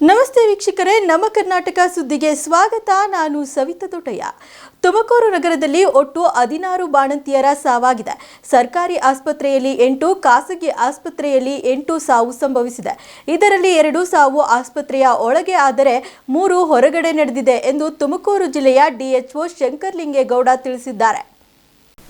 ನಮಸ್ತೆ ವೀಕ್ಷಕರೇ, ನಮ್ಮ ಕರ್ನಾಟಕ ಸುದ್ದಿಗೆ ಸ್ವಾಗತ. ನಾನು ಸವಿತಾ ದೊಡ್ಡಯ್ಯ. ತುಮಕೂರು ನಗರದಲ್ಲಿ ಒಟ್ಟು 16 ಬಾಣಂತಿಯರ ಸಾವಾಗಿದೆ. ಸರ್ಕಾರಿ ಆಸ್ಪತ್ರೆಯಲ್ಲಿ 8, ಖಾಸಗಿ ಆಸ್ಪತ್ರೆಯಲ್ಲಿ 8 ಸಾವು ಸಂಭವಿಸಿದೆ. ಇದರಲ್ಲಿ 2 ಸಾವು ಆಸ್ಪತ್ರೆಯ ಒಳಗೆ ಆದರೆ 3 ಹೊರಗಡೆ ನಡೆದಿದೆ ಎಂದು ತುಮಕೂರು ಜಿಲ್ಲೆಯ ಡಿಎಚ್ಒ ಶಂಕರಲಿಂಗೇಗೌಡ ತಿಳಿಸಿದ್ದಾರೆ.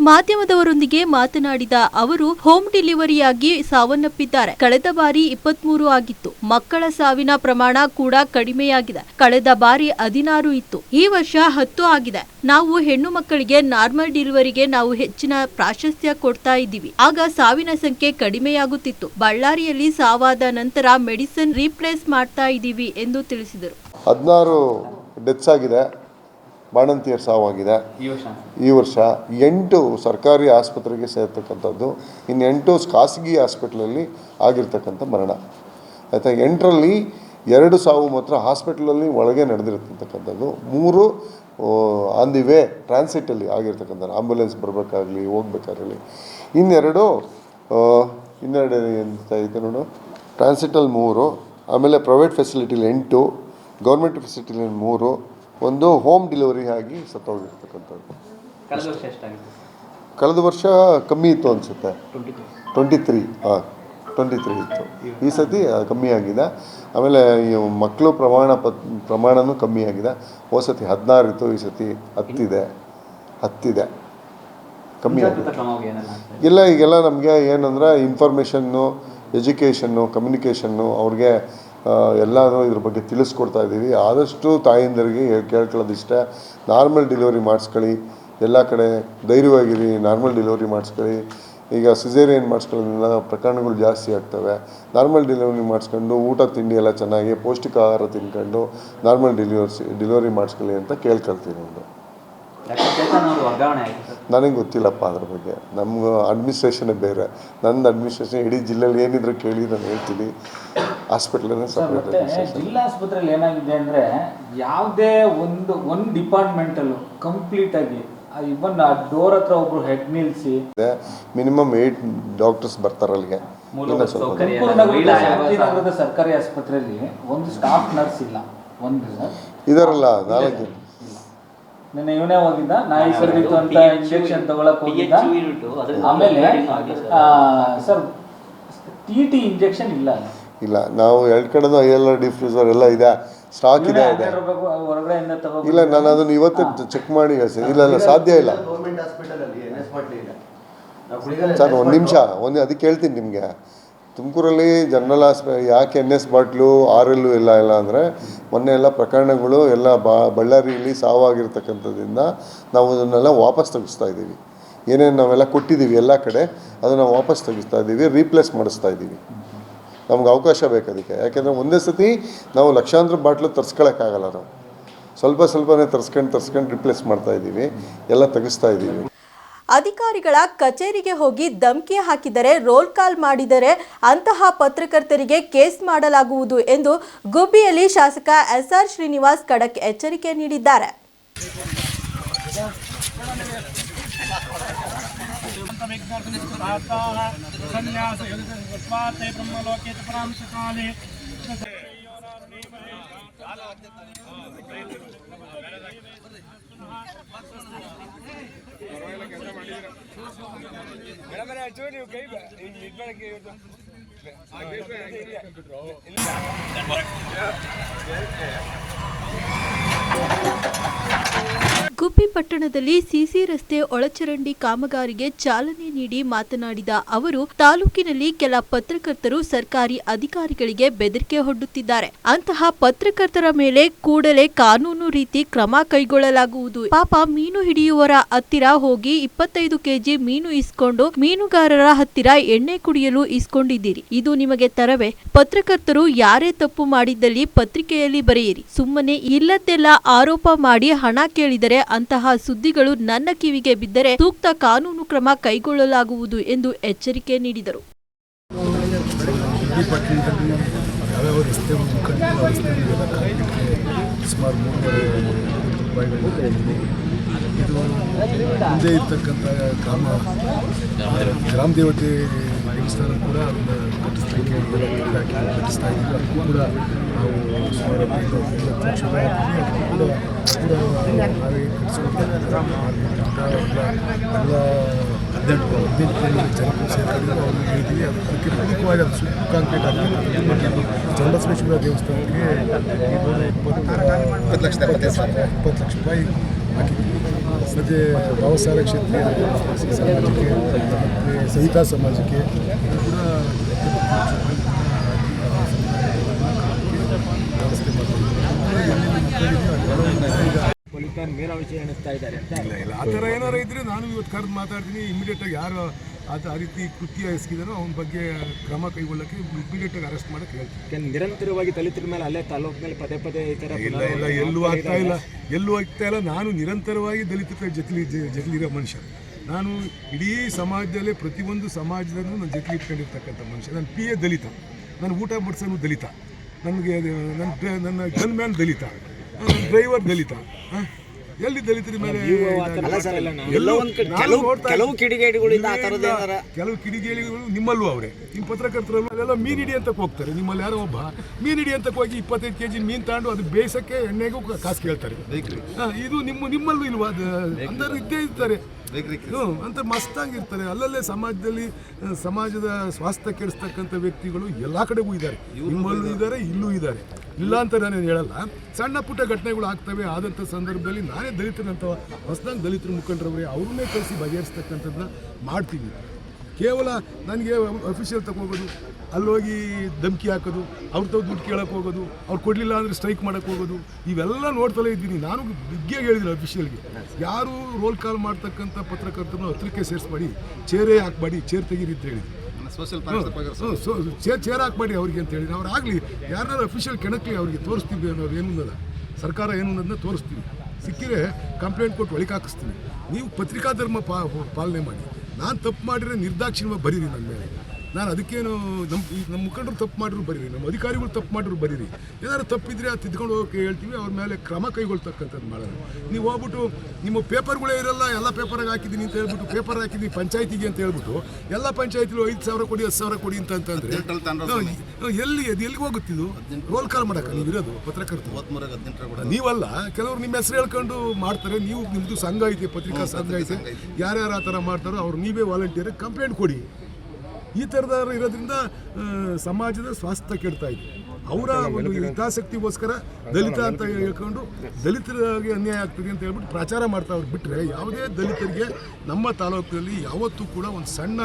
ಮಾಧ್ಯಮದವರೊಂದಿಗೆ ಮಾತನಾಡಿದ ಅವರು, ಹೋಮ್ ಡೆಲಿವರಿಯಾಗಿ ಸಾವನ್ನಪ್ಪಿದ್ದಾರೆ. ಕಳೆದ ಬಾರಿ 23 ಆಗಿತ್ತು. ಮಕ್ಕಳ ಸಾವಿನ ಪ್ರಮಾಣ ಕೂಡ ಕಡಿಮೆಯಾಗಿದೆ. ಕಳೆದ ಬಾರಿ 16 ಇತ್ತು, ಈ ವರ್ಷ 10 ಆಗಿದೆ. ನಾವು ಹೆಣ್ಣು ಮಕ್ಕಳಿಗೆ ನಾರ್ಮಲ್ ಡೆಲಿವರಿಗೆ ನಾವು ಹೆಚ್ಚಿನ ಪ್ರಾಶಸ್ತ್ಯ ಕೊಡ್ತಾ ಇದ್ದೀವಿ. ಆಗ ಸಾವಿನ ಸಂಖ್ಯೆ ಕಡಿಮೆಯಾಗುತ್ತಿತ್ತು. ಬಳ್ಳಾರಿಯಲ್ಲಿ ಸಾವಾದ ನಂತರ ಮೆಡಿಸಿನ್ ರೀಪ್ಲೇಸ್ ಮಾಡ್ತಾ ಇದ್ದೀವಿ ಎಂದು ತಿಳಿಸಿದರು. 16 ಡೆತ್ಸ್ ಆಗಿದೆ, ಬಾಣಂತಿಯರ ಸಾವಾಗಿದೆ ಈ ವರ್ಷ. 8 ಸರ್ಕಾರಿ ಆಸ್ಪತ್ರೆಗೆ ಸೇರ್ತಕ್ಕಂಥದ್ದು, ಇನ್ನು 8 ಖಾಸಗಿ ಹಾಸ್ಪಿಟ್ಲಲ್ಲಿ ಆಗಿರ್ತಕ್ಕಂಥ ಮರಣ ಆಯಿತಾ. 8ರಲ್ಲಿ 2 ಸಾವು ಮಾತ್ರ ಹಾಸ್ಪಿಟ್ಲಲ್ಲಿ ಒಳಗೆ ನಡೆದಿರ್ತಕ್ಕಂಥದ್ದು. 3 ಆನ್ ದಿ ವೇ ಟ್ರಾನ್ಸಿಟಲ್ಲಿ ಆಗಿರ್ತಕ್ಕಂಥ, ಆಂಬ್ಯುಲೆನ್ಸ್ ಬರಬೇಕಾಗಲಿ ಹೋಗ್ಬೇಕಾಗಲಿ. ಇನ್ನೆರಡು ಎಂತ ಇದೆ ನೋಡು, ಟ್ರಾನ್ಸಿಟಲ್ಲಿ 3, ಆಮೇಲೆ ಪ್ರೈವೇಟ್ ಫೆಸಿಲಿಟಿಲಿ 8, ಗೌರ್ಮೆಂಟ್ ಫೆಸಿಲಿಟಿಲಿ 3, ಒಂದು ಹೋಮ್ ಡೆಲಿವರಿ ಆಗಿ ಸತ್ತೋಗಿರ್ತಕ್ಕಂಥದ್ದು. ಕಳೆದ ವರ್ಷ ಕಮ್ಮಿ ಇತ್ತು ಅನಿಸುತ್ತೆ, 23 ಇತ್ತು. ಈ ಸತಿ ಕಮ್ಮಿ ಆಗಿದೆ. ಆಮೇಲೆ ಮಕ್ಕಳು ಪ್ರಮಾಣನೂ ಕಮ್ಮಿ ಆಗಿದೆ. ಹೋದ ಸತಿ 16 ಇತ್ತು, ಈ ಸತಿ 10 ಕಮ್ಮಿ ಆಗಿದೆ. ಇಲ್ಲ, ಈಗೆಲ್ಲ ನಮಗೆ ಏನಂದರೆ ಇನ್ಫಾರ್ಮೇಷನ್ನು, ಎಜುಕೇಷನ್ನು, ಕಮ್ಯುನಿಕೇಷನ್ನು ಅವ್ರಿಗೆ ಎಲ್ಲನೂ ಇದ್ರ ಬಗ್ಗೆ ತಿಳಿಸ್ಕೊಡ್ತಾ ಇದ್ದೀವಿ. ಆದಷ್ಟು ತಾಯಿಂದರಿಗೆ ಕೇಳ್ಕೊಳ್ಳೋದಿಷ್ಟೇ, ನಾರ್ಮಲ್ ಡೆಲಿವರಿ ಮಾಡಿಸ್ಕೊಳ್ಳಿ. ಎಲ್ಲ ಕಡೆ ಧೈರ್ಯವಾಗಿರಿ, ನಾರ್ಮಲ್ ಡೆಲಿವರಿ ಮಾಡಿಸ್ಕೊಳ್ಳಿ. ಈಗ ಸಿಸೇರಿಯನ್ ಮಾಡಿಸ್ಕೊಳ್ಳೋದ್ರಿಂದ ಪ್ರಕರಣಗಳು ಜಾಸ್ತಿ ಆಗ್ತವೆ. ನಾರ್ಮಲ್ ಡೆಲಿವರಿ ಮಾಡಿಸ್ಕೊಂಡು ಊಟ ತಿಂಡಿ ಎಲ್ಲ ಚೆನ್ನಾಗಿ ಪೌಷ್ಟಿಕ ಆಹಾರ ತಿನ್ಕೊಂಡು ನಾರ್ಮಲ್ ಡೆಲಿವರಿ ಮಾಡಿಸ್ಕೊಳ್ಳಿ ಅಂತ ಕೇಳ್ಕೊಳ್ತೀನಿ. ನನಗೆ ಗೊತ್ತಿಲ್ಲಪ್ಪ ಅದ್ರ ಬಗ್ಗೆ, ನಮ್ಗೆ ಅಡ್ಮಿನಿಸ್ಟ್ರೇಷನ್ನೇ ಬೇರೆ. ನನ್ನ ಅಡ್ಮಿನಿಸ್ಟ್ರೇಷನ್ ಇಡೀ ಜಿಲ್ಲೆಯಲ್ಲಿ ಏನಿದ್ರು ಕೇಳಿ ನಾನು ಹೇಳ್ತೀನಿ. Hospital separate. ಜಿಲ್ಲಾ ಆಸ್ಪತ್ರೆಯಲ್ಲಿ ಏನಾಗಿದೆ ಅಂದರೆ, ಯಾವುದೇ ಒಂದು ಡಿಪಾರ್ಟ್ಮೆಂಟಲ್ಲೂ ಕಂಪ್ಲೀಟಾಗಿ ಇವನ್ ಡೋರ್ ಹತ್ರ ಒಬ್ರು ಹೆಡ್ ನಿಲ್ಲಿಸಿ ಮಿನಿಮಮ್ 8 ಡಾಕ್ಟರ್ಸ್ ಬರ್ತಾರೆ ಅಲ್ಲಿಗೆ. ನಗರದ ಸರ್ಕಾರಿ ಆಸ್ಪತ್ರೆಯಲ್ಲಿ ಒಂದು ಸ್ಟಾಫ್ ನರ್ಸ್ ಇಲ್ಲ. ಇದರಲ್ಲ 4 ನಿನ್ನೆ ಇವನೇ ಹೋಗಿದ್ದ, ನಾಯಿ ಕರೆದಿತ್ತು ಅಂತ ಇಂಜೆಕ್ಷನ್ ತಗೊಳಕ್ ಹೋಗಿದ್ದ. ಆಮೇಲೆ ಸರ್ ಟಿ ಇಂಜೆಕ್ಷನ್ ಇಲ್ಲ. ನಾವು 2 ಕಡೆನೂ ILR ಡಿಫ್ಯೂಸರ್ ಎಲ್ಲ ಇದೆ, ಸ್ಟಾಕ್ ಇದೆ. ಇಲ್ಲ, ನಾನು ಅದನ್ನು ಇವತ್ತೇ ಚೆಕ್ ಮಾಡಿ ಹೇಳ್ತೀನಿ. ಇಲ್ಲ ಸಾಧ್ಯ ಇಲ್ಲ ಸರ್. ಒಂದು ನಿಮಿಷ, ಅದಕ್ಕೆ ಹೇಳ್ತೀನಿ ನಿಮಗೆ. ತುಮಕೂರಲ್ಲಿ ಜನರಲ್ ಯಾಕೆ NS ಬಾಟ್ಲು RL ಇಲ್ಲ ಅಂದರೆ, ಮೊನ್ನೆ ಎಲ್ಲ ಪ್ರಕರಣಗಳು ಎಲ್ಲ ಬಳ್ಳಾರಿಯಲ್ಲಿ ಸಾವಾಗಿರ್ತಕ್ಕಂಥದ್ದಿಂದ ನಾವು ಅದನ್ನೆಲ್ಲ ವಾಪಸ್ ತೆಗಿಸ್ತಾ ಇದ್ದೀವಿ. ಏನೇನು ನಾವೆಲ್ಲ ಕೊಟ್ಟಿದ್ದೀವಿ ಎಲ್ಲ ಕಡೆ, ಅದನ್ನು ವಾಪಸ್ ತೆಗಿಸ್ತಾ ಇದ್ದೀವಿ, ರೀಪ್ಲೇಸ್ ಮಾಡಿಸ್ತಾ ಇದ್ದೀವಿ. ನಮ್ಗೆ ಅವಕಾಶ ಬೇಕು ಅದಕ್ಕೆ. ಯಾಕೆಂದರೆ ಒಂದೇ ಸತಿ ನಾವು ಲಕ್ಷಾಂತರ ಬಾಟ್ಲು ತರಿಸ್ಕೊಳ್ಳೋಕ್ಕಾಗಲ್ಲ. ನಾವು ಸ್ವಲ್ಪನೇ ತರಿಸ್ಕೊಂಡು ರಿಪ್ಲೇಸ್ ಮಾಡ್ತಾ ಇದ್ದೀವಿ, ಎಲ್ಲ ತೆಗಿಸ್ತಾ ಇದ್ದೀವಿ. ಅಧಿಕಾರಿಗಳ ಕಚೇರಿಗೆ ಹೋಗಿ ಧಮಕಿ ಹಾಕಿದರೆ, ರೋಲ್ ಕಾಲ್ ಮಾಡಿದರೆ ಅಂತಹ ಪತ್ರಕರ್ತರಿಗೆ ಕೇಸ್ ಮಾಡಲಾಗುವುದು ಎಂದು ಗುಬ್ಬಿಯಲ್ಲಿ ಶಾಸಕ SR ಶ್ರೀನಿವಾಸ್ ಖಡಕ್ ಎಚ್ಚರಿಕೆ ನೀಡಿದ್ದಾರೆ. ಗುಬ್ಬಿ ಪಟ್ಟಣದಲ್ಲಿ ಸಿಸಿ ರಸ್ತೆ ಒಳಚರಂಡಿ ಕಾಮಗಾರಿಗೆ ಚಾಲನೆ ನೀಡಿ ಮಾತನಾಡಿದ ಅವರು, ತಾಲೂಕಿನಲ್ಲಿ ಕೆಲ ಪತ್ರಕರ್ತರು ಸರ್ಕಾರಿ ಅಧಿಕಾರಿಗಳಿಗೆ ಬೆದರಿಕೆ ಒಡ್ಡುತ್ತಿದ್ದಾರೆ. ಅಂತಹ ಪತ್ರಕರ್ತರ ಮೇಲೆ ಕೂಡಲೇ ಕಾನೂನು ರೀತಿ ಕ್ರಮ ಕೈಗೊಳ್ಳಲಾಗುವುದು. ಪಾಪ ಮೀನು ಹಿಡಿಯುವವರ ಹತ್ತಿರ ಹೋಗಿ 25 ಕೆಜಿ ಮೀನು ಇಸ್ಕೊಂಡು ಮೀನುಗಾರರ ಹತ್ತಿರ ಎಣ್ಣೆ ಕುಡಿಯಲು ಇಸ್ಕೊಂಡಿದ್ದೀರಿ. ಇದು ನಿಮಗೆ ತರವೇ? ಪತ್ರಕರ್ತರು ಯಾರೇ ತಪ್ಪು ಮಾಡಿದ್ದಲ್ಲಿ ಪತ್ರಿಕೆಯಲ್ಲಿ ಬರೆಯಿರಿ. ಸುಮ್ಮನೆ ಇಲ್ಲದ್ದೆಲ್ಲ ಆರೋಪ ಮಾಡಿ ಹಣ ಕೇಳಿದರೆ ಅಂತಹ ಸುದ್ದಿಗಳು ನನ್ನ ಕಿವಿಗೆ ಬಿದ್ದರೆ ಸೂಕ್ತ ಕಾನೂನು ಕ್ರಮ ಕೈಗೊಳ್ಳಲಾಗುವುದು ಎಂದು ಎಚ್ಚರಿಕೆ ನೀಡಿದರು. ಇದು ಹಿಂದೆ ಇರ್ತಕ್ಕಂಥ ಗ್ರಾಮ ದೇವತೆ ದೇವಸ್ಥಾನ ಕೂಡ ಅದನ್ನು ಕಟ್ಟಿಸ್ಲಿಕ್ಕೆ ಕಟ್ಟಿಸ್ತಾ ಇದ್ದೀವಿ. ಅದಕ್ಕೂ ಕೂಡ ನಾವು ಸುಮಾರು 15 ಲಕ್ಷ ರೂಪಾಯಿ ಹಾಕಿ ಅದಕ್ಕೂ ಕೂಡ ನಾವೇ ಕಟ್ಟಿಸ್ಕೊಂಡು ಎಲ್ಲ 18 ಜನಕ್ಕೂ ಸೇರ್ಕೊಂಡು ಅವ್ರಿಗೆ ಹೇಳಿದ್ದೀವಿ. ಅದಕ್ಕೆ ಪೂರಕವಾಗಿ ಅದು ಸುಟ್ಟು ಕಾಂಕ್ರೀಟ್ ಆಗಬೇಕು. ಚನ್ನಬಸವೇಶ್ವರ ದೇವಸ್ಥಾನಕ್ಕೆ 20 ಲಕ್ಷ ರೂಪಾಯಿ ಹಾಕಿದ್ದೀವಿ. ಸದ್ಯ ಭಾವಸಾರ ಕ್ಷೇತ್ರೀಯ ಸಮಾಜಕ್ಕೆ ಮತ್ತು ಸವಿತಾ ಸಮಾಜಕ್ಕೆ ಕೂಡ ವ್ಯವಸ್ಥೆ ಮೇಲಾವಿಷಯ ಎಣಿಸ್ತಾ ಇದ್ದಾರೆ ಅಂತ ಇಲ್ಲ ಆ ಥರ ಏನಾರು ಇದ್ದರೆ ನಾನು ಇವತ್ತು ಕರೆದು ಮಾತಾಡ್ತೀನಿ. ಇಮಿಡಿಯೇಟಾಗಿ ಯಾರು ಆ ರೀತಿ ಕೃತ್ಯ ಎಸಗಿದಾರೋ ಅವನ ಬಗ್ಗೆ ಕ್ರಮ ಕೈಗೊಳ್ಳೋಕ್ಕೆ ಇಮಿಡಿಯೇಟಾಗಿ ಅರೆಸ್ಟ್ ಮಾಡೋಕ್ಕೆ ಹೇಳ್ತೀನಿ. ನಿರಂತರವಾಗಿ ದಲಿತರ ಮೇಲೆ ಅಲ್ಲೇ ತಾಲೂಕಿನಲ್ಲಿ ಪದೇ ಪದೇ ಈ ಥರ ಇಲ್ಲ ಎಲ್ಲೂ ಆಗ್ತಾ ಇಲ್ಲ. ನಾನು ನಿರಂತರವಾಗಿ ದಲಿತರ ಜೊತೆಲಿರೋ ಮನುಷ್ಯ. ನಾನು ಇಡೀ ಸಮಾಜದಲ್ಲೇ ಪ್ರತಿಯೊಂದು ಸಮಾಜದಲ್ಲೂ ನನ್ನ ಜೊತೆ ಇಟ್ಕೊಂಡಿರ್ತಕ್ಕಂಥ ಮನುಷ್ಯ. ನಾನು PA ದಲಿತ, ನಾನು ಊಟ ಬಡಿಸೋನು ದಲಿತ, ನನಗೆ ನನ್ನ ಗನ್ ಮ್ಯಾನ್ ದಲಿತ, ಡ್ರೈವರ್ ದಲಿತ. ಎಲ್ಲಿ ದಲಿತರ ಮೇಲೆ ಕೆಲವು ಕಿಡಿಗೇಡಿಗಳಿಂದ ಕೆಲವು ಕಿಡಿಗೇಡಿಗಳು ನಿಮ್ಮಲ್ಲೂ ಅವರೇ, ನಿಮ್ಮ ಪತ್ರಕರ್ತರಲ್ಲೂ ಅಲ್ಲೆಲ್ಲ ಮೀನು ಹಿಡಿ ಅಂತ ಹೋಗ್ತಾರೆ. ನಿಮ್ಮಲ್ಲಿ ಯಾರೋ ಒಬ್ಬ ಮೀನು ಹಿಡಿ ಅಂತ ಹೋಗಿ 25 kg ಮೀನು ತಗೊಂಡು ಅದು ಬೇಯಿಸೋಕ್ಕೆ ಎಣ್ಣೆಗೂ ಕಾಸು ಕೇಳ್ತಾರೆ. ಇದು ನಿಮ್ಮಲ್ಲೂ ಇಲ್ವಾ? అందరూ ಇದ್ದೇ ಇರ್ತಾರೆ ಅಂತ ಮಸ್ತಾಗಿರ್ತಾರೆ. ಅಲ್ಲಲ್ಲೇ ಸಮಾಜದ ಸ್ವಾಸ್ಥ್ಯ ಕೆಡಿಸ್ತಕ್ಕಂಥ ವ್ಯಕ್ತಿಗಳು ಎಲ್ಲ ಕಡೆಗೂ ಇದ್ದಾರೆ. ನಿಮ್ಮಲ್ಲೂ ಇದ್ದಾರೆ, ಇಲ್ಲೂ ಇದ್ದಾರೆ, ಇಲ್ಲ ಅಂತ ನಾನೇನು ಹೇಳಲ್ಲ. ಸಣ್ಣ ಪುಟ್ಟ ಘಟನೆಗಳು ಆಗ್ತವೆ. ಆದಂಥ ಸಂದರ್ಭದಲ್ಲಿ ನಾನೇ ದಲಿತರಂತ ಹೊಸದಾಗಿ ದಲಿತರ ಮುಖಂಡರವರೇ ಅವ್ರನ್ನೇ ಕಳಿಸಿ ಬಗೆಹರಿಸ್ತಕ್ಕಂಥದ್ದನ್ನ ಮಾಡ್ತೀವಿ. ಕೇವಲ ನನಗೆ ಅಫಿಷಿಯಲ್ ತಗೋಗೋದು, ಅಲ್ಲೋಗಿ ಧಮಕಿ ಹಾಕೋದು, ಅವ್ರ ತಾವು ದುಡ್ಡು ಕೇಳೋಕ್ಕೆ ಹೋಗೋದು, ಅವ್ರು ಕೊಡಲಿಲ್ಲ ಅಂದರೆ ಸ್ಟ್ರೈಕ್ ಮಾಡೋಕ್ಕೆ ಹೋಗೋದು, ಇವೆಲ್ಲ ನೋಡ್ತಲೇ ಇದ್ದೀನಿ. ನಾನು ಬಿಗ್ಗಿಯಾಗಿ ಹೇಳಿದ್ದೀನಿ ಅಫಿಷಿಯಲ್ಗೆ, ಯಾರು ರೋಲ್ ಕಾಲ್ ಮಾಡ್ತಕ್ಕಂಥ ಪತ್ರಕರ್ತರನ್ನು ಹತ್ರಕ್ಕೆ ಸೇರಿಸ್ಬೇಡಿ, ಚೇರೇ ಹಾಕ್ಬೇಡಿ, ಚೇರ್ ತೆಗೀರಿ ಅಂತ ಹೇಳಿದ್ವಿ. ಚೇರ್ ಹಾಕ್ಬೇಡಿ ಅವ್ರಿಗೆ ಅಂತ ಹೇಳಿದ್ರೆ ಅವ್ರು ಆಗಲಿ, ಯಾರು ಅಫಿಷಿಯಲ್ ಕೆಣಕ್ಲಿ ಅವ್ರಿಗೆ ತೋರಿಸ್ತೀವಿ ಅನ್ನೋದು ಏನನ್ನೋದ ಸರ್ಕಾರ ಏನನ್ನೋದನ್ನ ತೋರಿಸ್ತೀವಿ. ಸಿಕ್ಕಿದ್ರೆ ಕಂಪ್ಲೇಂಟ್ ಕೊಟ್ಟು ಒಳಗೆ ಹಾಕಿಸ್ತೀನಿ. ನೀವು ಪತ್ರಿಕಾ ಧರ್ಮ ಪಾಲನೆ ಮಾಡಿ. ನಾನು ತಪ್ಪು ಮಾಡಿದರೆ ನಿರ್ದಾಕ್ಷಿಣ್ಯವಾಗಿ ಬರೀರಿ ನನ್ನ ಮೇಲೆ. ನಾನು ಅದಕ್ಕೇನು ನಮ್ಮ ಮುಖಂಡರು ತಪ್ಪು ಮಾಡಿದ್ರು ಬರೀರಿ, ನಮ್ಮ ಅಧಿಕಾರಿಗಳು ತಪ್ಪು ಮಾಡಿದ್ರು ಬರೀರಿ. ಏನಾದ್ರು ತಪ್ಪಿದ್ರೆ ಅದು ತಿದ್ಕೊಂಡು ಹೋಗೋಕೆ ಹೇಳ್ತೀವಿ, ಅವ್ರ ಮೇಲೆ ಕ್ರಮ ಕೈಗೊಳ್ತಕ್ಕಂಥದ್ದು ಮಾಡೋಣ. ನೀವು ಹೋಗ್ಬಿಟ್ಟು ನಿಮ್ಮ ಪೇಪರ್ಗಳೇ ಇರಲ್ಲ, ಎಲ್ಲ ಪೇಪರ್ಗೆ ಹಾಕಿದ್ದೀನಿ ಅಂತ ಹೇಳ್ಬಿಟ್ಟು ಪೇಪರ್ ಹಾಕಿದ್ದೀನಿ ಪಂಚಾಯತಿಗೆ ಅಂತ ಹೇಳ್ಬಿಟ್ಟು ಎಲ್ಲ ಪಂಚಾಯತಿಲು 5,000 ಕೊಡಿ 10,000 ಕೊಡಿ ಅಂತಂದರೆ ಎಲ್ಲಿಗೆ ಹೋಗುತ್ತಿದ್ದು? ರೋಲ್ ಕಾಲ್ ಮಾಡೋಕೆ ನೀವು ಇರೋದು ಪತ್ರಕರ್ತರು ನೀವಲ್ಲ. ಕೆಲವರು ನಿಮ್ಮ ಹೆಸರು ಹೇಳ್ಕೊಂಡು ಮಾಡ್ತಾರೆ. ನೀವು ನಿಮ್ಮದು ಸಂಘ ಐತೆ, ಪತ್ರಿಕಾ ಸಂಘ ಐತೆ, ಯಾರ್ಯಾರು ಆ ಥರ ಮಾಡ್ತಾರೋ ಅವ್ರು ನೀವೇ ವಾಲಂಟಿಯರ್ ಕಂಪ್ಲೇಂಟ್ ಕೊಡಿ. ಈ ಥರದವರು ಇರೋದ್ರಿಂದ ಸಮಾಜದ ಸ್ವಾಸ್ಥ್ಯ ಕೆಡ್ತಾ ಇದೆ. ಅವರ ಒಂದು ಹಿತಾಸಕ್ತಿಗೋಸ್ಕರ ದಲಿತ ಅಂತ ಹೇಳ್ಕೊಂಡು ದಲಿತರಿಗೆ ಅನ್ಯಾಯ ಆಗ್ತದೆ ಅಂತ ಹೇಳ್ಬಿಟ್ಟು ಪ್ರಚಾರ ಮಾಡ್ತಾವ್ರು ಬಿಟ್ಟರೆ, ಯಾವುದೇ ದಲಿತರಿಗೆ ನಮ್ಮ ತಾಲೂಕಿನಲ್ಲಿ ಯಾವತ್ತೂ ಕೂಡ ಒಂದು ಸಣ್ಣ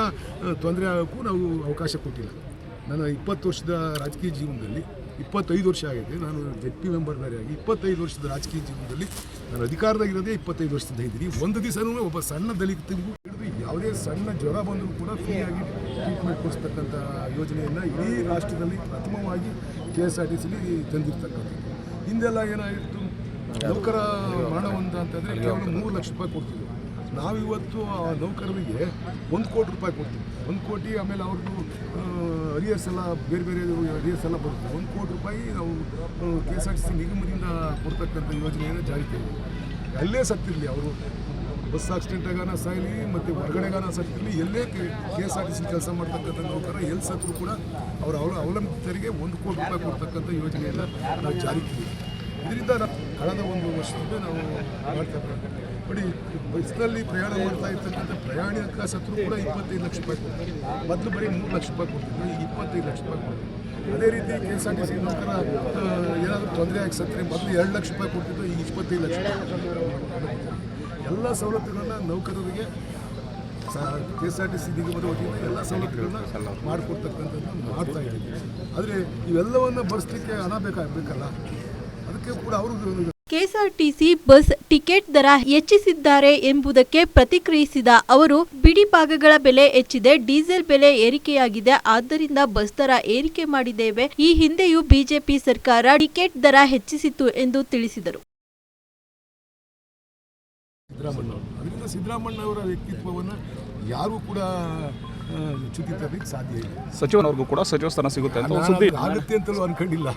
ತೊಂದರೆ ಆಗೋಕ್ಕೂ ನಾವು ಅವಕಾಶ ಕೊಟ್ಟಿಲ್ಲ. ನನ್ನ 20 ವರ್ಷದ ರಾಜಕೀಯ ಜೀವನದಲ್ಲಿ 25 ವರ್ಷ ಆಗಿದೆ. ನಾನು ZP ಮೆಂಬರ್ ಬೇರೆ ಆಗಿ 25 ವರ್ಷದ ರಾಜಕೀಯ ಜೀವನದಲ್ಲಿ ನಾನು ಅಧಿಕಾರದಾಗಿರೋದೇ 25 ವರ್ಷದಿಂದ ಇದ್ದೀನಿ. ಒಂದು ದಿವಸನೂ ಒಬ್ಬ ಸಣ್ಣ ದಲಿತರಿಗೂ ಯಾವುದೇ ಸಣ್ಣ ಜ್ವರ ಬಂದರೂ ಕೂಡ ಫ್ರೀಯಾಗಿ ಟ್ರೀಟ್ಮೆಂಟ್ ಕೊಡಿಸ್ತಕ್ಕಂಥ ಯೋಜನೆಯನ್ನು ಇಡೀ ರಾಷ್ಟ್ರದಲ್ಲಿ ಪ್ರಥಮವಾಗಿ KSRTCಲಿ ತಂದಿರ್ತಕ್ಕಂಥದ್ದು. ಹಿಂದೆಲ್ಲ ಏನಾಗಿತ್ತು, ನೌಕರ ಮಾಡೋವಂತ ಅಂತಂದರೆ ಕೇವಲ 3 ಲಕ್ಷ ರೂಪಾಯಿ ಕೊಡ್ತೀವಿ. ನಾವಿವತ್ತು ಆ ನೌಕರರಿಗೆ 1 ಕೋಟಿ ರೂಪಾಯಿ ಕೊಡ್ತೀವಿ. 1 ಕೋಟಿ, ಆಮೇಲೆ ಅವ್ರದ್ದು ಅರಿಯರ್ಸ್ ಎಲ್ಲ ಬೇರೆ ಬೇರೆ ಅರಿಯರ್ಸ್ ಎಲ್ಲ ಬರುತ್ತೆ. 1 ಕೋಟಿ ರೂಪಾಯಿ ನಾವು KSRTC ನಿಗಮದಿಂದ ಕೊಡ್ತಕ್ಕಂಥ ಯೋಜನೆಯನ್ನು ಜಾರಿಗೆ ತಂದಿದ್ದೀವಿ. ಅಲ್ಲೇ ಸತ್ತಿರಲಿ, ಅವರು ಬಸ್ ಆಕ್ಸಿಡೆಂಟ್ ಆಗಾನ ಸಾಯಲಿ ಮತ್ತು ಹೊರಗಡೆಗಾನ ಸತ್ತಿರಲಿ, ಎಲ್ಲೇ KSRTC ಕೆಲಸ ಮಾಡ್ತಕ್ಕಂಥ ನೌಕರ ಎಲ್ಲಿ ಸತ್ರು ಕೂಡ ಅವರ ಅವಲಂಬಿತರಿಗೆ 1 ಕೋಟಿ ರೂಪಾಯಿ ಕೊಡ್ತಕ್ಕಂಥ ಯೋಜನೆಯನ್ನು ನಾವು ಜಾರಿಗೆ ತಂದಿದ್ದೀವಿ. ಇದರಿಂದ ಕಳೆದ 1 ವರ್ಷದಿಂದ ನಾವು ಮಾಡ್ತಾ ಇದ್ದೀವಿ. ನೋಡಿ, ಬಸ್ನಲ್ಲಿ ಪ್ರಯಾಣ ಮಾಡ್ತಾ ಇರ್ತಕ್ಕಂಥ ಪ್ರಯಾಣಿಕ ಸತ್ರು ಕೂಡ 25 ಲಕ್ಷ ರೂಪಾಯಿ ಕೊಡ್ತೀವಿ. ಮೊದಲು ಬರೀ 3 ಲಕ್ಷ ರೂಪಾಯಿ ಕೊಡ್ತಿದ್ರು, ಈಗ 25 ಲಕ್ಷ ರೂಪಾಯಿ ಕೊಡ್ತೀವಿ. ಅದೇ ರೀತಿ KSRTC ನೌಕರ ಏನಾದರೂ ತೊಂದರೆ ಆಗಿ ಸತ್ತರೆ ಮೊದಲು 2 ಲಕ್ಷ ರೂಪಾಯಿ ಕೊಡ್ತಿದ್ದು, ಈಗ 25 ಲಕ್ಷ ರೂಪಾಯಿ. ಎಲ್ಲ ಸವಲತ್ತುಗಳನ್ನ ನೌಕರರಿಗೆ KSRTC ನಿಗಮದ ವತಿಯಿಂದ ಎಲ್ಲ ಸವಲತ್ತುಗಳನ್ನ ಮಾಡಿಕೊಡ್ತಕ್ಕಂಥದ್ದು ಮಾಡ್ತಾ ಇದ್ದೀವಿ. ಆದರೆ ಇವೆಲ್ಲವನ್ನು ಬರೆಸಲಿಕ್ಕೆ ಹಣ ಬೇಕಲ್ಲ, ಅದಕ್ಕೆ ಕೂಡ ಅವರು ಕೆಎಸ್ಆರ್ಟಿಸಿ ಬಸ್ ಟಿಕೆಟ್ ದರ ಹೆಚ್ಚಿಸಿದ್ದಾರೆ ಎಂಬುದಕ್ಕೆ ಪ್ರತಿಕ್ರಿಯಿಸಿದ ಅವರು, ಬಿಡಿ ಭಾಗಗಳ ಬೆಲೆ ಹೆಚ್ಚಿದೆ, ಡೀಸೆಲ್ ಬೆಲೆ ಏರಿಕೆಯಾಗಿದೆ, ಆದ್ದರಿಂದ ಬಸ್ ದರ ಏರಿಕೆ ಮಾಡಿದ್ದೇವೆ. ಈ ಹಿಂದೆಯೂ ಬಿಜೆಪಿ ಸರ್ಕಾರ ಟಿಕೆಟ್ ದರ ಹೆಚ್ಚಿಸಿತ್ತು ಎಂದು ತಿಳಿಸಿದರು. ಅದರಿಂದ ಸಿದ್ದರಾಮಣ್ಣ ಅವರ ವ್ಯಕ್ತಿತ್ವವನ್ನು ಯಾರೂ ಕೂಡ ಚ್ಯುತಿ ತರಲಿಕ್ಕೆ ಸಾಧ್ಯ ಇದೆ. ಸಚಿವನವ್ರಿಗೂ ಕೂಡ ಸಚಿವ ಸ್ಥಾನ ಸಿಗುತ್ತೆ ಅಂತ ಒಂದು ಸುದ್ದಿ. ಆಗುತ್ತೆ ಅಂತಲೂ ಅನ್ಕೊಂಡಿಲ್ಲ.